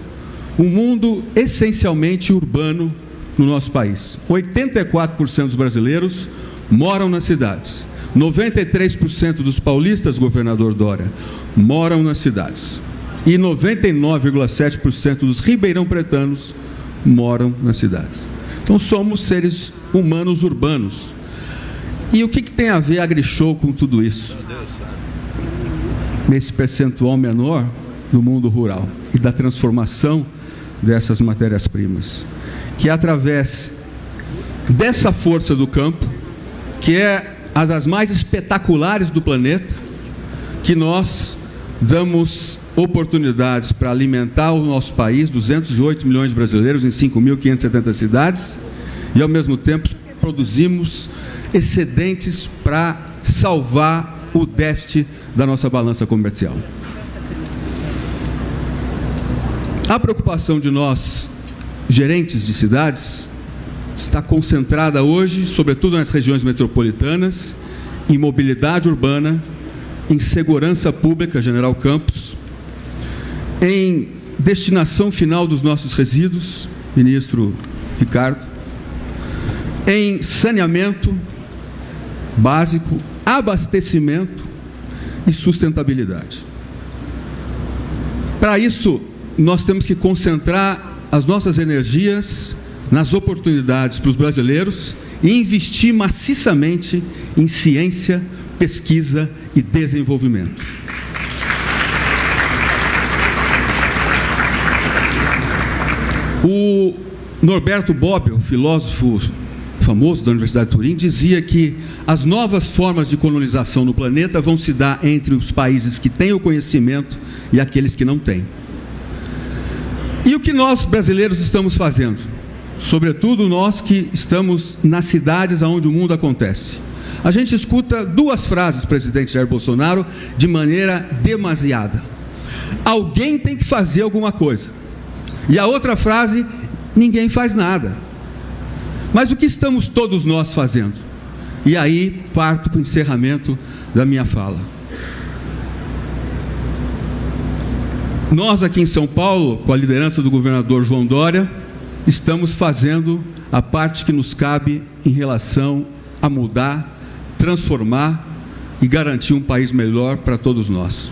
um mundo essencialmente urbano no nosso país. 84% dos brasileiros moram nas cidades. 93% dos paulistas, governador Dória, moram nas cidades. E 99,7% dos ribeirão-pretanos moram nas cidades. Então somos seres humanos urbanos. E o que tem a ver a AgriShow com tudo isso? Nesse percentual menor do mundo rural e da transformação dessas matérias-primas, que é através dessa força do campo, que é a das mais espetaculares do planeta, que nós damos oportunidades para alimentar o nosso país, 208 milhões de brasileiros em 5.570 cidades, e ao mesmo tempo produzimos excedentes para salvar o déficit da nossa balança comercial. A preocupação de nós, gerentes de cidades, está concentrada hoje, sobretudo nas regiões metropolitanas, em mobilidade urbana, em segurança pública, General Campos, em destinação final dos nossos resíduos, ministro Ricardo, em saneamento básico, abastecimento e sustentabilidade. Para isso, nós temos que concentrar as nossas energias nas oportunidades para os brasileiros e investir maciçamente em ciência, pesquisa e desenvolvimento. O Norberto Bobbio, filósofo famoso da Universidade de Turim, dizia que as novas formas de colonização no planeta vão se dar entre os países que têm o conhecimento e aqueles que não têm. E o que nós brasileiros estamos fazendo? Sobretudo nós que estamos nas cidades onde o mundo acontece. A gente escuta duas frases, presidente Jair Bolsonaro, de maneira demasiada. Alguém tem que fazer alguma coisa. E a outra frase, ninguém faz nada. Mas o que estamos todos nós fazendo? E aí parto para o encerramento da minha fala. Nós aqui em São Paulo, com a liderança do governador João Dória, estamos fazendo a parte que nos cabe em relação a mudar, transformar e garantir um país melhor para todos nós.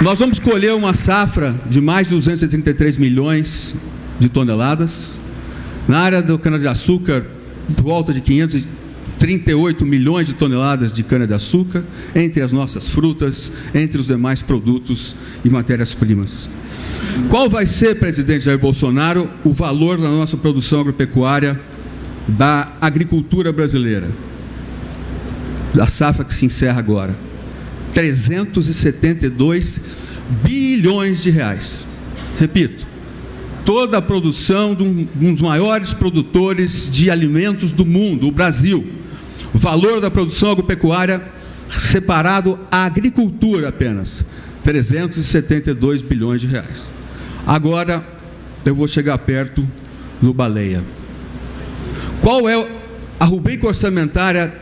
Nós vamos colher uma safra de mais de 233 milhões de toneladas. Na área do cana-de-açúcar, por volta de 538 milhões de toneladas de cana-de-açúcar, entre as nossas frutas, entre os demais produtos e matérias-primas. Qual vai ser, presidente Jair Bolsonaro, o valor da nossa produção agropecuária, da agricultura brasileira, da safra que se encerra agora? 372 bilhões de reais. Repito, toda a produção de um dos maiores produtores de alimentos do mundo, o Brasil. O valor da produção agropecuária separado à agricultura apenas, 372 bilhões de reais. Agora eu vou chegar perto do Baleia. Qual é a rubrica orçamentária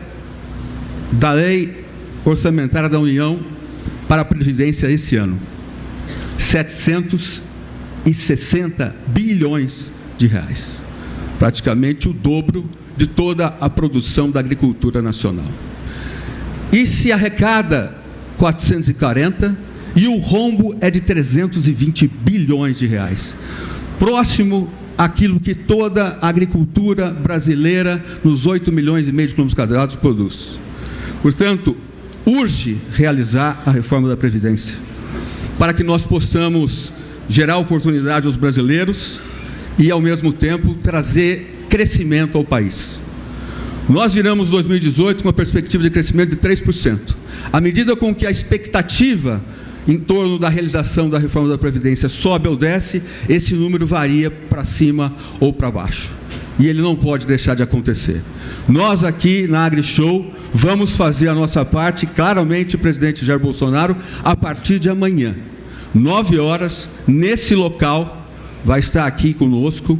da Lei Orçamentária da União para a Previdência esse ano? 760 bilhões de reais. Praticamente o dobro de toda a produção da agricultura nacional. E se arrecada 440 e o rombo é de 320 bilhões de reais. Próximo àquilo que toda a agricultura brasileira nos 8 milhões e meio de quilômetros quadrados produz. Portanto, urge realizar a reforma da Previdência, para que nós possamos gerar oportunidade aos brasileiros e, ao mesmo tempo, trazer crescimento ao país. Nós viramos 2018 com uma perspectiva de crescimento de 3%. À medida com que a expectativa em torno da realização da reforma da Previdência sobe ou desce, esse número varia para cima ou para baixo. E ele não pode deixar de acontecer. Nós aqui na AgriShow vamos fazer a nossa parte, claramente, presidente Jair Bolsonaro, a partir de amanhã, 9 horas, nesse local, vai estar aqui conosco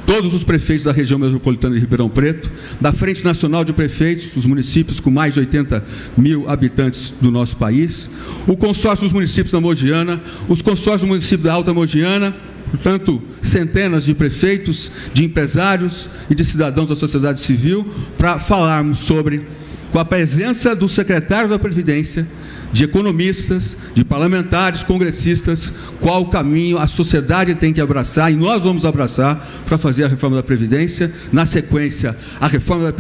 todos os prefeitos da região metropolitana de Ribeirão Preto, da Frente Nacional de Prefeitos, os municípios com mais de 80 mil habitantes do nosso país, o consórcio dos municípios da Mogiana, os consórcios do município da Alta Mogiana, portanto, centenas de prefeitos, de empresários e de cidadãos da sociedade civil, para falarmos sobre, com a presença do secretário da Previdência, de economistas, de parlamentares, congressistas, qual o caminho a sociedade tem que abraçar, e nós vamos abraçar para fazer a reforma da Previdência, na sequência a reforma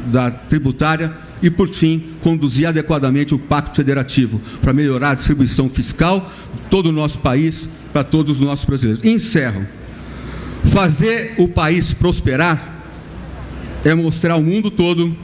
da tributária e, por fim, conduzir adequadamente o Pacto Federativo para melhorar a distribuição fiscal de todo o nosso país para todos os nossos brasileiros. E encerro. Fazer o país prosperar é mostrar ao mundo todo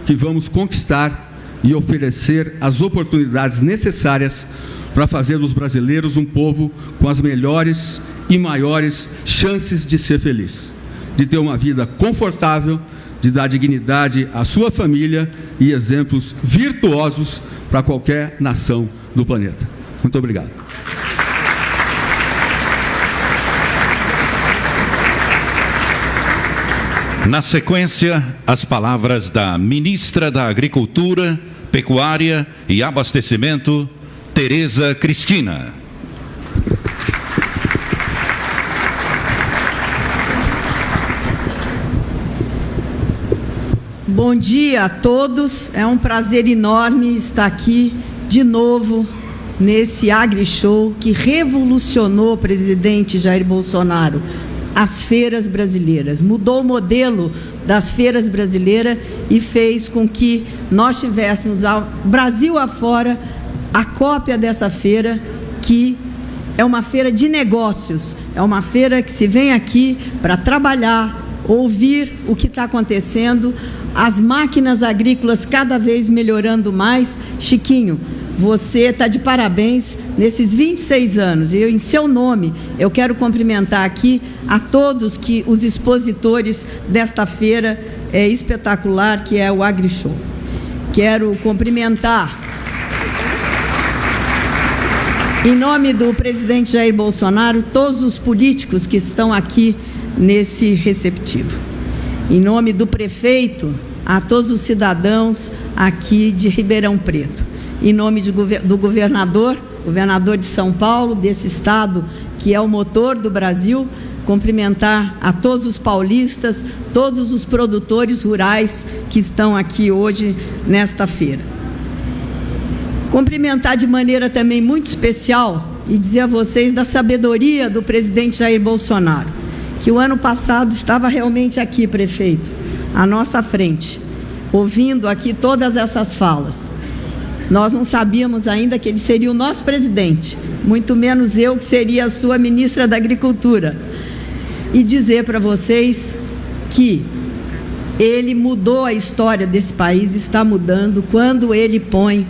que vamos conquistar e oferecer as oportunidades necessárias para fazer dos brasileiros um povo com as melhores e maiores chances de ser feliz, de ter uma vida confortável, de dar dignidade à sua família e exemplos virtuosos para qualquer nação do planeta. Muito obrigado. Na sequência, as palavras da ministra da Agricultura, Pecuária e Abastecimento, Tereza Cristina. Bom dia a todos, é um prazer enorme estar aqui de novo nesse AgriShow que revolucionou o presidente Jair Bolsonaro, as feiras brasileiras, mudou o modelo das feiras brasileiras e fez com que nós tivéssemos, Brasil afora, a cópia dessa feira, que é uma feira de negócios, é uma feira que se vem aqui para trabalhar, ouvir o que está acontecendo, as máquinas agrícolas cada vez melhorando mais. Chiquinho, você está de parabéns nesses 26 anos, e eu, em seu nome, eu quero cumprimentar aqui a todos os expositores desta feira espetacular que é o AgriShow. Quero cumprimentar, em nome do presidente Jair Bolsonaro, todos os políticos que estão aqui nesse receptivo. Em nome do prefeito, a todos os cidadãos aqui de Ribeirão Preto. Em nome do governador de São Paulo, desse estado que é o motor do Brasil, cumprimentar a todos os paulistas, todos os produtores rurais que estão aqui hoje nesta feira. Cumprimentar de maneira também muito especial e dizer a vocês da sabedoria do presidente Jair Bolsonaro, que o ano passado estava realmente aqui, prefeito, à nossa frente, ouvindo aqui todas essas falas. Nós não sabíamos ainda que ele seria o nosso presidente, muito menos eu, que seria a sua ministra da Agricultura. E dizer para vocês que ele mudou a história desse país, está mudando, quando ele põe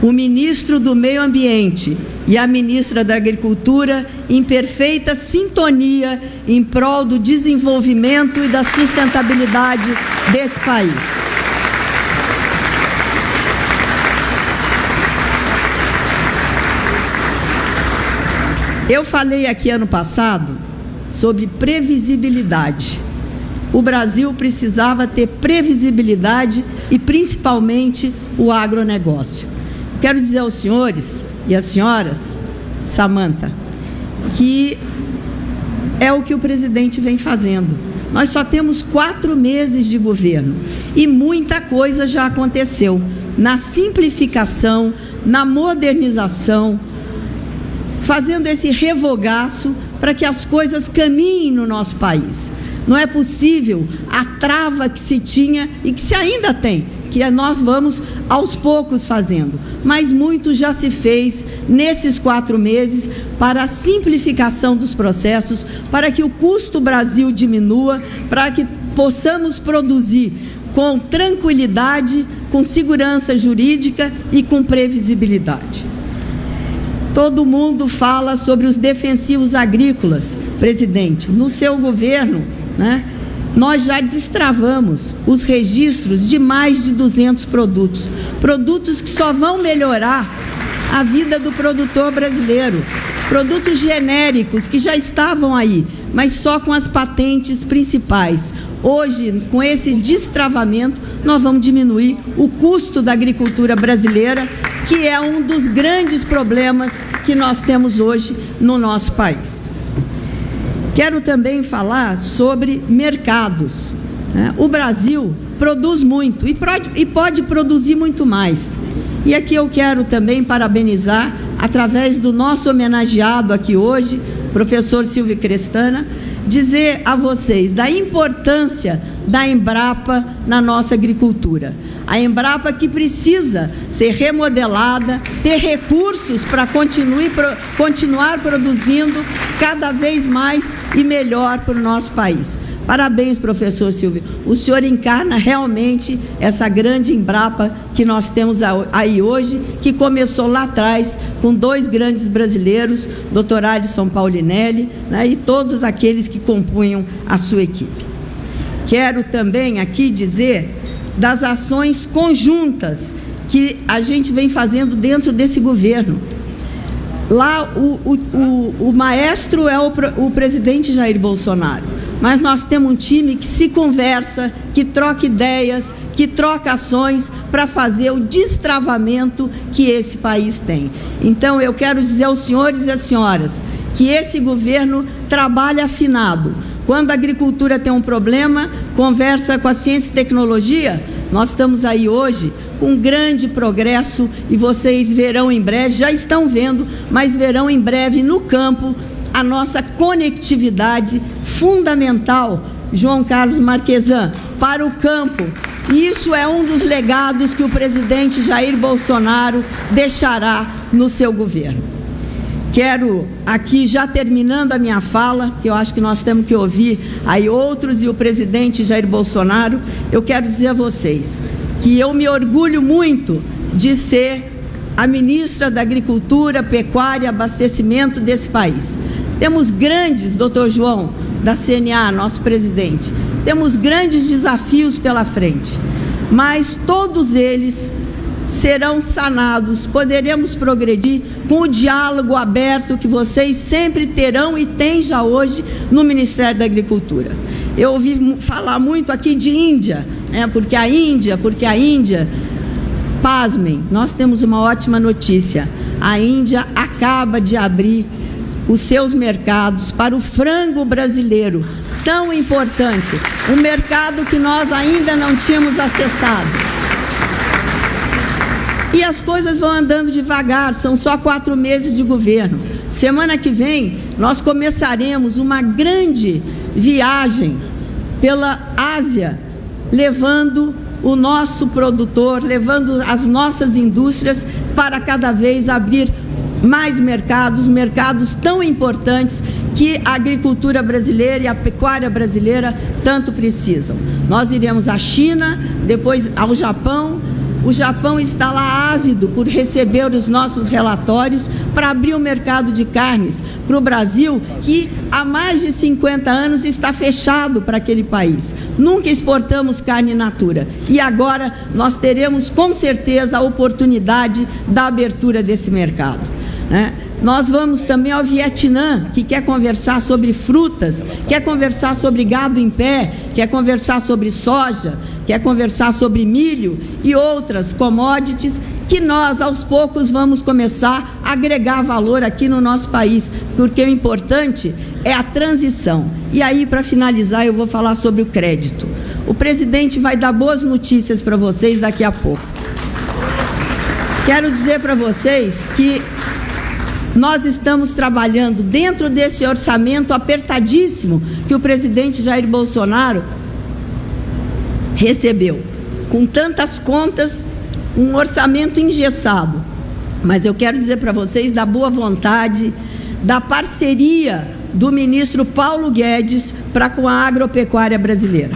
o ministro do Meio Ambiente e a ministra da Agricultura em perfeita sintonia em prol do desenvolvimento e da sustentabilidade desse país. Eu falei aqui ano passado sobre previsibilidade. O Brasil precisava ter previsibilidade e principalmente o agronegócio. Quero dizer aos senhores e às senhoras, Samanta, que é o que o presidente vem fazendo. Nós só temos 4 meses de governo e muita coisa já aconteceu na simplificação, na modernização, fazendo esse revogaço para que as coisas caminhem no nosso país. Não é possível a trava que se tinha e que se ainda tem, que nós vamos aos poucos fazendo, mas muito já se fez nesses 4 meses para a simplificação dos processos, para que o custo Brasil diminua, para que possamos produzir com tranquilidade, com segurança jurídica e com previsibilidade. Todo mundo fala sobre os defensivos agrícolas, presidente. No seu governo, nós já destravamos os registros de mais de 200 produtos. Produtos que só vão melhorar a vida do produtor brasileiro. Produtos genéricos que já estavam aí, mas só com as patentes principais. Hoje, com esse destravamento, nós vamos diminuir o custo da agricultura brasileira, que é um dos grandes problemas que nós temos hoje no nosso país. Quero também falar sobre mercados. O Brasil produz muito e pode produzir muito mais. E aqui eu quero também parabenizar, através do nosso homenageado aqui hoje, professor Silvio Crestana, dizer a vocês da importância da Embrapa na nossa agricultura. A Embrapa que precisa ser remodelada, ter recursos para continuar produzindo cada vez mais e melhor para o nosso país. Parabéns, professor Silvio. O senhor encarna realmente essa grande Embrapa que nós temos aí hoje, que começou lá atrás com 2 grandes brasileiros, Dr. Alisson Paulinelli, e todos aqueles que compunham a sua equipe. Quero também aqui dizer das ações conjuntas que a gente vem fazendo dentro desse governo. Lá o maestro é o presidente Jair Bolsonaro, mas nós temos um time que se conversa, que troca ideias, que troca ações para fazer o destravamento que esse país tem. Então eu quero dizer aos senhores e às senhoras que esse governo trabalha afinado. Quando a agricultura tem um problema, conversa com a ciência e tecnologia. Nós estamos aí hoje com um grande progresso e vocês verão em breve, já estão vendo, mas verão em breve no campo a nossa conectividade fundamental, João Carlos Marquesan, para o campo. E isso é um dos legados que o presidente Jair Bolsonaro deixará no seu governo. Quero aqui, já terminando a minha fala, que eu acho que nós temos que ouvir aí outros e o presidente Jair Bolsonaro, eu quero dizer a vocês que eu me orgulho muito de ser a ministra da Agricultura, Pecuária e Abastecimento desse país. Temos grandes, doutor João, da CNA, nosso presidente, temos grandes desafios pela frente, mas todos eles serão sanados, poderemos progredir com o diálogo aberto que vocês sempre terão e têm já hoje no Ministério da Agricultura. Eu ouvi falar muito aqui de Índia, porque a Índia, pasmem, nós temos uma ótima notícia, a Índia acaba de abrir os seus mercados para o frango brasileiro, tão importante, um mercado que nós ainda não tínhamos acessado. E as coisas vão andando devagar, são só 4 meses de governo. Semana que vem, nós começaremos uma grande viagem pela Ásia, levando o nosso produtor, levando as nossas indústrias para cada vez abrir mais mercados tão importantes que a agricultura brasileira e a pecuária brasileira tanto precisam. Nós iremos à China, depois ao Japão. O Japão está lá ávido por receber os nossos relatórios para abrir o mercado de carnes para o Brasil, que há mais de 50 anos está fechado para aquele país. Nunca exportamos carne in natura e agora nós teremos com certeza a oportunidade da abertura desse mercado. Nós vamos também ao Vietnã, que quer conversar sobre frutas, quer conversar sobre gado em pé, quer conversar sobre soja, quer conversar sobre milho e outras commodities que nós, aos poucos, vamos começar a agregar valor aqui no nosso país, porque o importante é a transição. E aí, para finalizar, eu vou falar sobre o crédito. O presidente vai dar boas notícias para vocês daqui a pouco. Quero dizer para vocês que nós estamos trabalhando dentro desse orçamento apertadíssimo que o presidente Jair Bolsonaro recebeu, com tantas contas, um orçamento engessado. Mas eu quero dizer para vocês da boa vontade, da parceria do ministro Paulo Guedes para com a agropecuária brasileira.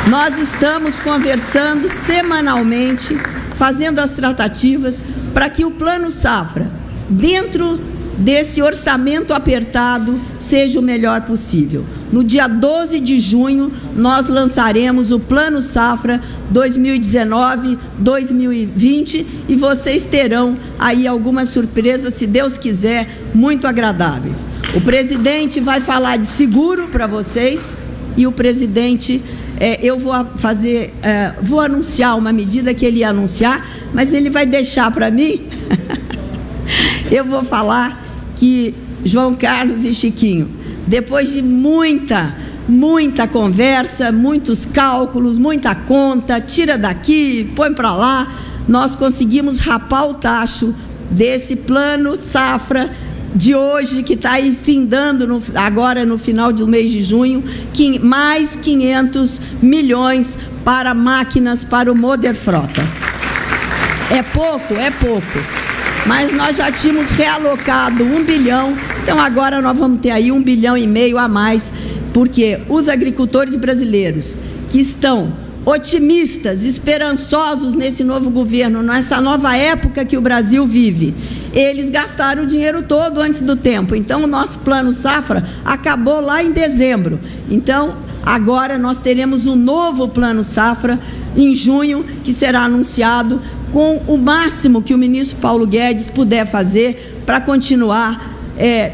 Nós estamos conversando semanalmente, fazendo as tratativas para que o Plano Safra, dentro desse orçamento apertado, seja o melhor possível. No dia 12 de junho, nós lançaremos o Plano Safra 2019-2020 e vocês terão aí algumas surpresas, se Deus quiser, muito agradáveis. O presidente vai falar de seguro para vocês e o presidente... eu vou anunciar uma medida que ele ia anunciar, mas ele vai deixar para mim. Eu vou falar que João Carlos e Chiquinho, depois de muita conversa, muitos cálculos, muita conta, tira daqui, põe para lá, nós conseguimos rapar o tacho desse Plano Safra de hoje, que está aí findando agora no final do mês de junho, mais 500 milhões para máquinas para o Moderfrota. É pouco, mas nós já tínhamos realocado 1 bilhão, então agora nós vamos ter aí 1,5 bilhão a mais, porque os agricultores brasileiros que estão otimistas, esperançosos nesse novo governo, nessa nova época que o Brasil vive, eles gastaram o dinheiro todo antes do tempo. Então o nosso Plano Safra acabou lá em dezembro. Então agora nós teremos um novo Plano Safra em junho, que será anunciado, com o máximo que o ministro Paulo Guedes puder fazer para continuar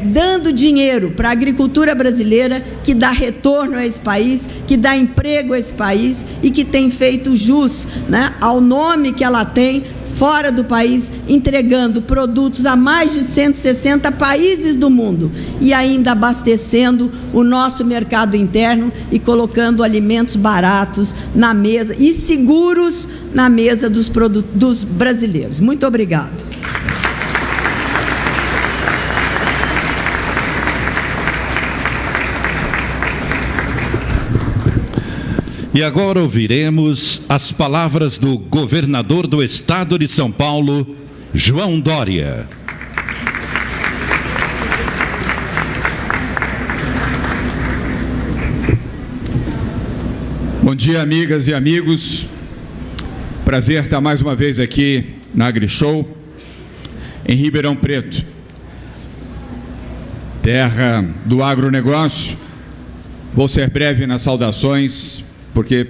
dando dinheiro para a agricultura brasileira, que dá retorno a esse país, que dá emprego a esse país e que tem feito jus, né, ao nome que ela tem fora do país, entregando produtos a mais de 160 países do mundo e ainda abastecendo o nosso mercado interno e colocando alimentos baratos na mesa e seguros na mesa dos brasileiros. Muito obrigada. E agora ouviremos as palavras do governador do estado de São Paulo, João Dória. Bom dia, amigas e amigos. Prazer estar mais uma vez aqui na AgriShow, em Ribeirão Preto, terra do agronegócio. Vou ser breve nas saudações, porque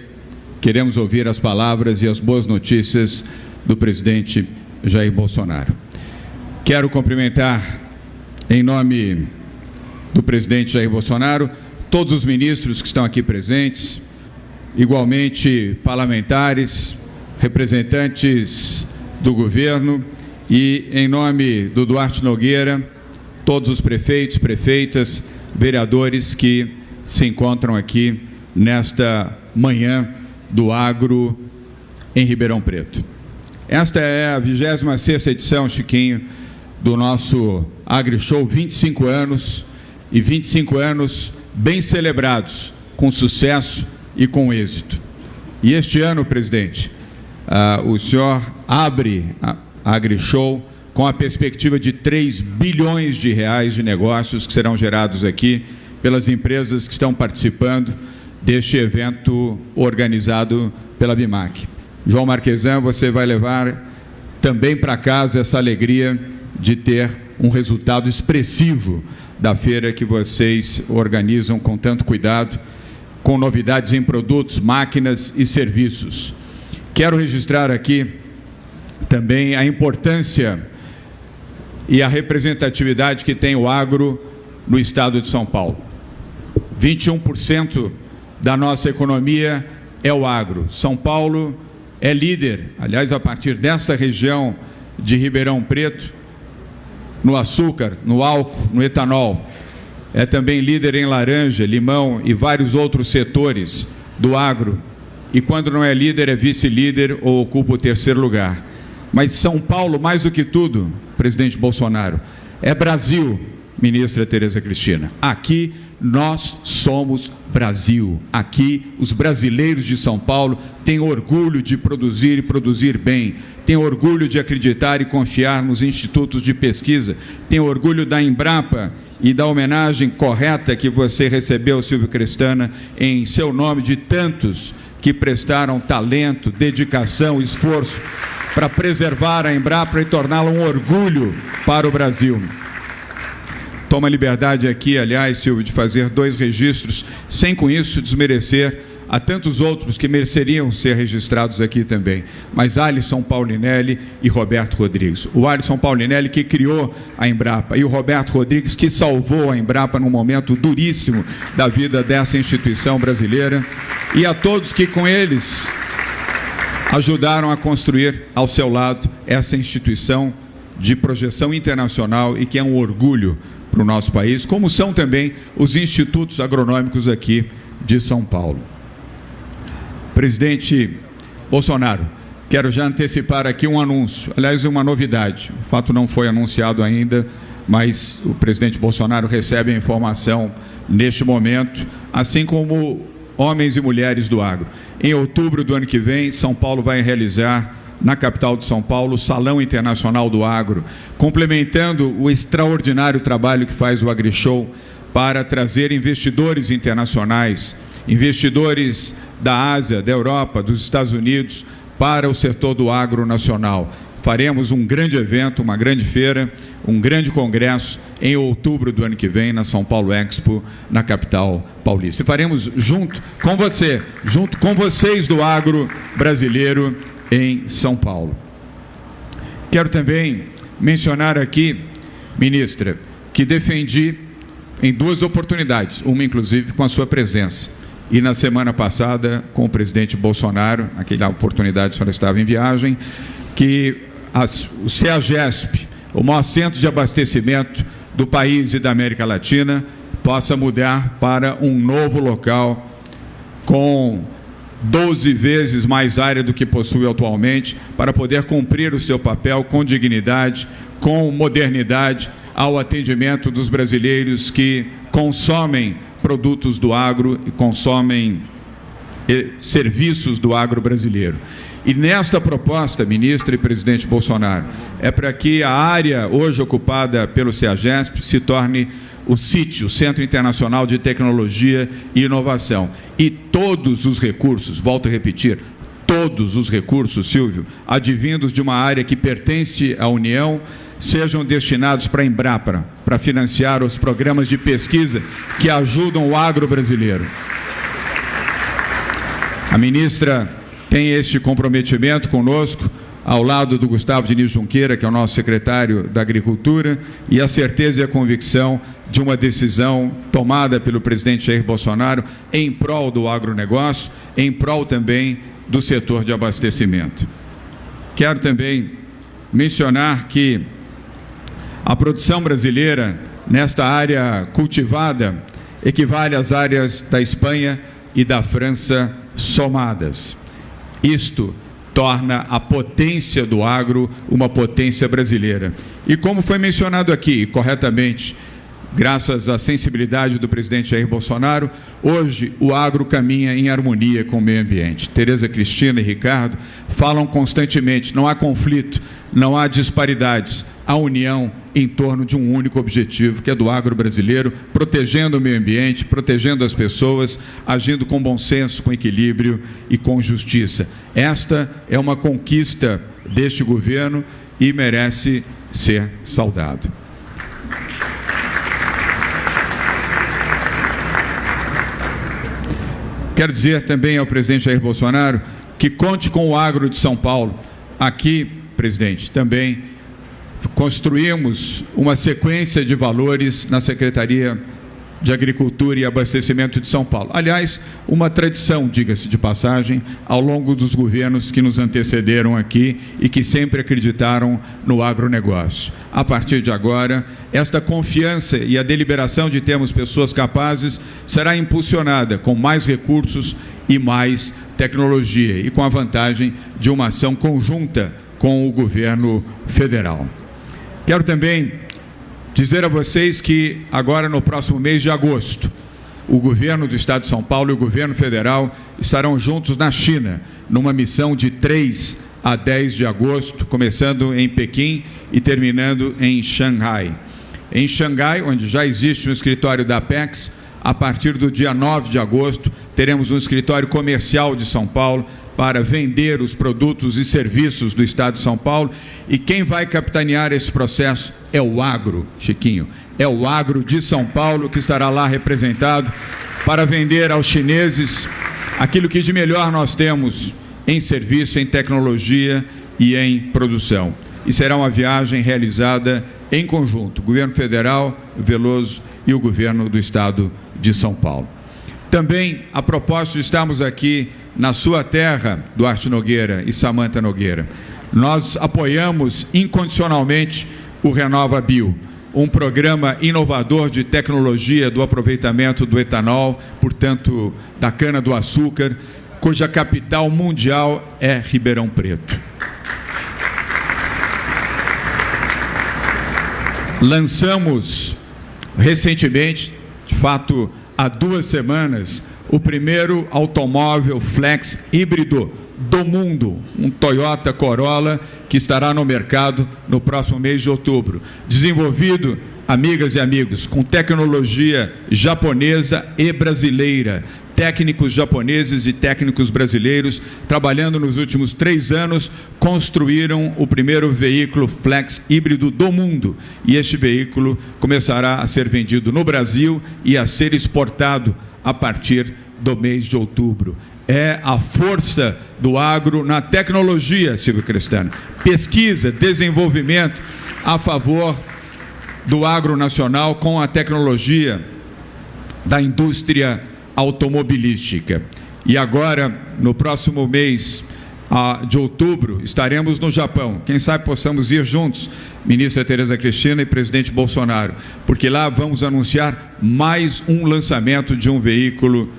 queremos ouvir as palavras e as boas notícias do presidente Jair Bolsonaro. Quero cumprimentar, em nome do presidente Jair Bolsonaro, todos os ministros que estão aqui presentes, igualmente parlamentares, representantes do governo e, em nome do Duarte Nogueira, todos os prefeitos, prefeitas, vereadores que se encontram aqui nesta manhã do agro em Ribeirão Preto. Esta é a 26ª edição, Chiquinho, do nosso AgriShow, 25 anos, e 25 anos bem celebrados, com sucesso e com êxito. E este ano, presidente, o senhor abre a AgriShow com a perspectiva de 3 bilhões de reais de negócios que serão gerados aqui pelas empresas que estão participando deste evento organizado pela BIMAC. João Marquesan, você vai levar também para casa essa alegria de ter um resultado expressivo da feira que vocês organizam com tanto cuidado, com novidades em produtos, máquinas e serviços. Quero registrar aqui também a importância e a representatividade que tem o agro no estado de São Paulo. 21% da nossa economia é o agro. São Paulo é líder, aliás, a partir desta região de Ribeirão Preto, no açúcar, no álcool, no etanol. É também líder em laranja, limão e vários outros setores do agro. E quando não é líder, é vice-líder ou ocupa o terceiro lugar. Mas São Paulo, mais do que tudo, presidente Bolsonaro, é Brasil, ministra Tereza Cristina. Aqui nós somos Brasil. Aqui os brasileiros de São Paulo têm orgulho de produzir e produzir bem. Têm orgulho de acreditar e confiar nos institutos de pesquisa. Têm orgulho da Embrapa e da homenagem correta que você recebeu, Silvio Crestana, em seu nome, de tantos que prestaram talento, dedicação, esforço para preservar a Embrapa e torná-la um orgulho para o Brasil. Toma a liberdade aqui, aliás, Silvio, de fazer 2 registros, sem com isso desmerecer a tantos outros que mereceriam ser registrados aqui também. Mas Alisson Paulinelli e Roberto Rodrigues. O Alisson Paulinelli que criou a Embrapa e o Roberto Rodrigues que salvou a Embrapa num momento duríssimo da vida dessa instituição brasileira. E a todos que com eles ajudaram a construir ao seu lado essa instituição de projeção internacional e que é um orgulho para o nosso país, como são também os institutos agronômicos aqui de São Paulo. Presidente Bolsonaro, quero já antecipar aqui um anúncio, aliás, uma novidade. O fato não foi anunciado ainda, mas o presidente Bolsonaro recebe a informação neste momento, assim como homens e mulheres do agro. Em outubro do ano que vem, São Paulo vai realizar, na capital de São Paulo, o Salão Internacional do Agro, complementando o extraordinário trabalho que faz o AgriShow para trazer investidores internacionais, investidores da Ásia, da Europa, dos Estados Unidos, para o setor do agro nacional. Faremos um grande evento, uma grande feira, um grande congresso em outubro do ano que vem, na São Paulo Expo, na capital paulista. E faremos junto com você, junto com vocês do agro brasileiro em São Paulo. Quero também mencionar aqui, ministra, que defendi em 2 oportunidades, uma inclusive com a sua presença, e na semana passada com o presidente Bolsonaro, naquela oportunidade a senhora estava em viagem, que o CEAGESP, o maior centro de abastecimento do país e da América Latina, possa mudar para um novo local com 12 vezes mais área do que possui atualmente, para poder cumprir o seu papel com dignidade, com modernidade, ao atendimento dos brasileiros que consomem produtos do agro e consomem serviços do agro brasileiro. E nesta proposta, ministra e presidente Bolsonaro, é para que a área hoje ocupada pelo CEAGESP se torne o CIT, o Centro Internacional de Tecnologia e Inovação. E todos os recursos, volto a repetir, todos os recursos, Silvio, advindos de uma área que pertence à União, sejam destinados para a Embrapa, para financiar os programas de pesquisa que ajudam o agro brasileiro. A ministra tem este comprometimento conosco, ao lado do Gustavo Diniz Junqueira, que é o nosso secretário da Agricultura, e a certeza e a convicção de uma decisão tomada pelo presidente Jair Bolsonaro em prol do agronegócio, em prol também do setor de abastecimento. Quero também mencionar que a produção brasileira, nesta área cultivada, equivale às áreas da Espanha e da França somadas. Isto torna a potência do agro uma potência brasileira. E como foi mencionado aqui, corretamente, graças à sensibilidade do presidente Jair Bolsonaro, hoje o agro caminha em harmonia com o meio ambiente. Tereza Cristina e Ricardo falam constantemente, não há conflito, não há disparidades, há união em torno de um único objetivo, que é do agro brasileiro, protegendo o meio ambiente, protegendo as pessoas, agindo com bom senso, com equilíbrio e com justiça. Esta é uma conquista deste governo e merece ser saudado. Quero dizer também ao presidente Jair Bolsonaro que conte com o agro de São Paulo. Aqui, presidente, também construímos uma sequência de valores na Secretaria de Agricultura e Abastecimento de São Paulo. Aliás, uma tradição, diga-se de passagem, ao longo dos governos que nos antecederam aqui e que sempre acreditaram no agronegócio. A partir de agora, esta confiança e a deliberação de termos pessoas capazes será impulsionada com mais recursos e mais tecnologia e com a vantagem de uma ação conjunta com o governo federal. Quero também dizer a vocês que agora no próximo mês de agosto, o governo do Estado de São Paulo e o governo federal estarão juntos na China, numa missão de 3 a 10 de agosto, começando em Pequim e terminando em Xangai. Em Xangai, onde já existe um escritório da Apex, a partir do dia 9 de agosto, teremos um escritório comercial de São Paulo para vender os produtos e serviços do Estado de São Paulo, e quem vai capitanear esse processo é o agro, Chiquinho, é o agro de São Paulo que estará lá representado para vender aos chineses aquilo que de melhor nós temos em serviço, em tecnologia e em produção. E será uma viagem realizada em conjunto, o governo federal, Veloso, e o governo do Estado de São Paulo. Também, a propósito de estarmos aqui na sua terra, Duarte Nogueira e Samanta Nogueira, nós apoiamos incondicionalmente o Renova Bio, um programa inovador de tecnologia do aproveitamento do etanol, portanto, da cana-do-açúcar, cuja capital mundial é Ribeirão Preto. Lançamos recentemente, de fato, há 2 semanas, o primeiro automóvel flex híbrido do mundo, um Toyota Corolla, que estará no mercado no próximo mês de outubro. Desenvolvido, amigas e amigos, com tecnologia japonesa e brasileira. Técnicos japoneses e técnicos brasileiros, trabalhando nos últimos 3 anos, construíram o primeiro veículo flex híbrido do mundo. E este veículo começará a ser vendido no Brasil e a ser exportado a partir do mês de outubro. É a força do agro na tecnologia, Silvio Crestano. Pesquisa, desenvolvimento a favor do agro nacional com a tecnologia da indústria automobilística. E agora, no próximo mês de outubro, estaremos no Japão. Quem sabe possamos ir juntos, ministra Tereza Cristina e presidente Bolsonaro, porque lá vamos anunciar mais um lançamento de um veículo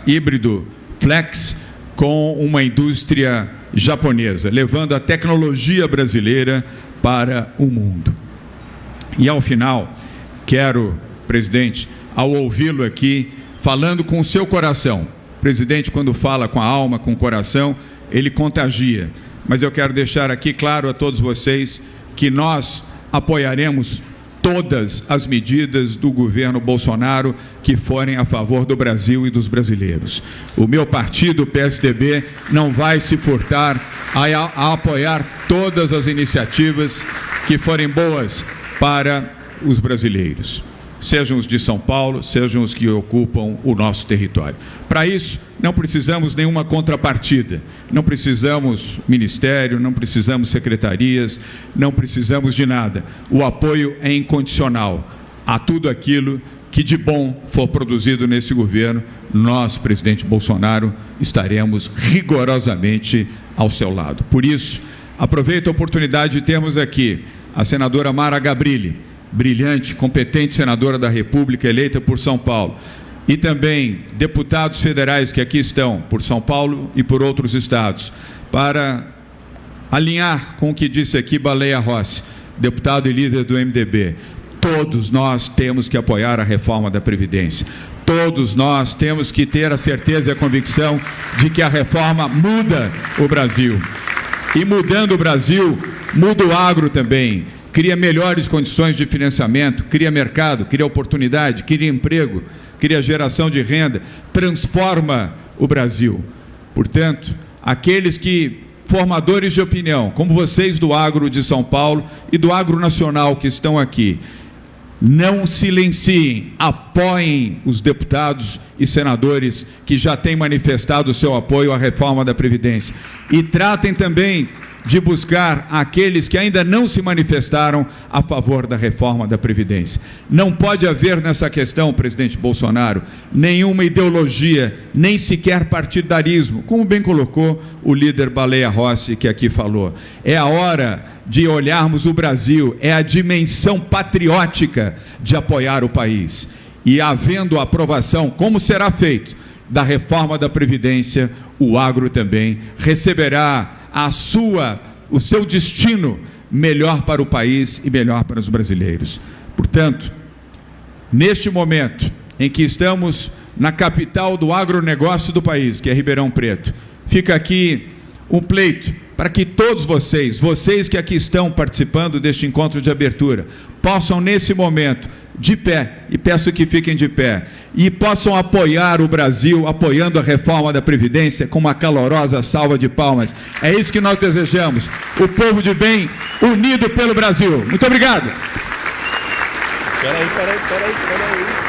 híbrido flex com uma indústria japonesa, levando a tecnologia brasileira para o mundo. E ao final, quero, presidente, ao ouvi-lo aqui, falando com o seu coração. O presidente, quando fala com a alma, com o coração, ele contagia. Mas eu quero deixar aqui claro a todos vocês que nós apoiaremos todas as medidas do governo Bolsonaro que forem a favor do Brasil e dos brasileiros. O meu partido, o PSDB, não vai se furtar a apoiar todas as iniciativas que forem boas para os brasileiros, sejam os de São Paulo, sejam os que ocupam o nosso território. Para isso, não precisamos nenhuma contrapartida, não precisamos ministério, não precisamos secretarias, não precisamos de nada. O apoio é incondicional a tudo aquilo que de bom for produzido nesse governo. Nós, presidente Bolsonaro, estaremos rigorosamente ao seu lado. Por isso, aproveito a oportunidade de termos aqui a senadora Mara Gabrilli, brilhante, competente senadora da República, eleita por São Paulo, e também deputados federais que aqui estão, por São Paulo e por outros estados, para alinhar com o que disse aqui Baleia Rossi, deputado e líder do MDB. Todos nós temos que apoiar a reforma da Previdência. Todos nós temos que ter a certeza e a convicção de que a reforma muda o Brasil. E mudando o Brasil, muda o agro também. Cria melhores condições de financiamento, cria mercado, cria oportunidade, cria emprego, cria geração de renda, transforma o Brasil. Portanto, aqueles que, formadores de opinião, como vocês do agro de São Paulo e do agro nacional que estão aqui, não silenciem, apoiem os deputados e senadores que já têm manifestado o seu apoio à reforma da Previdência. E tratem também de buscar aqueles que ainda não se manifestaram a favor da reforma da Previdência. Não pode haver nessa questão, presidente Bolsonaro, nenhuma ideologia, nem sequer partidarismo, como bem colocou o líder Baleia Rossi, que aqui falou. É a hora de olharmos o Brasil, é a dimensão patriótica de apoiar o país. E havendo aprovação, como será feito, da reforma da Previdência, o agro também receberá o seu destino melhor para o país e melhor para os brasileiros. Portanto, neste momento em que estamos na capital do agronegócio do país, que é Ribeirão Preto, fica aqui um pleito para que todos vocês que aqui estão participando deste encontro de abertura, possam nesse momento, de pé, e peço que fiquem de pé, e possam apoiar o Brasil, apoiando a reforma da Previdência, com uma calorosa salva de palmas. É isso que nós desejamos, o povo de bem unido pelo Brasil. Muito obrigado. Peraí.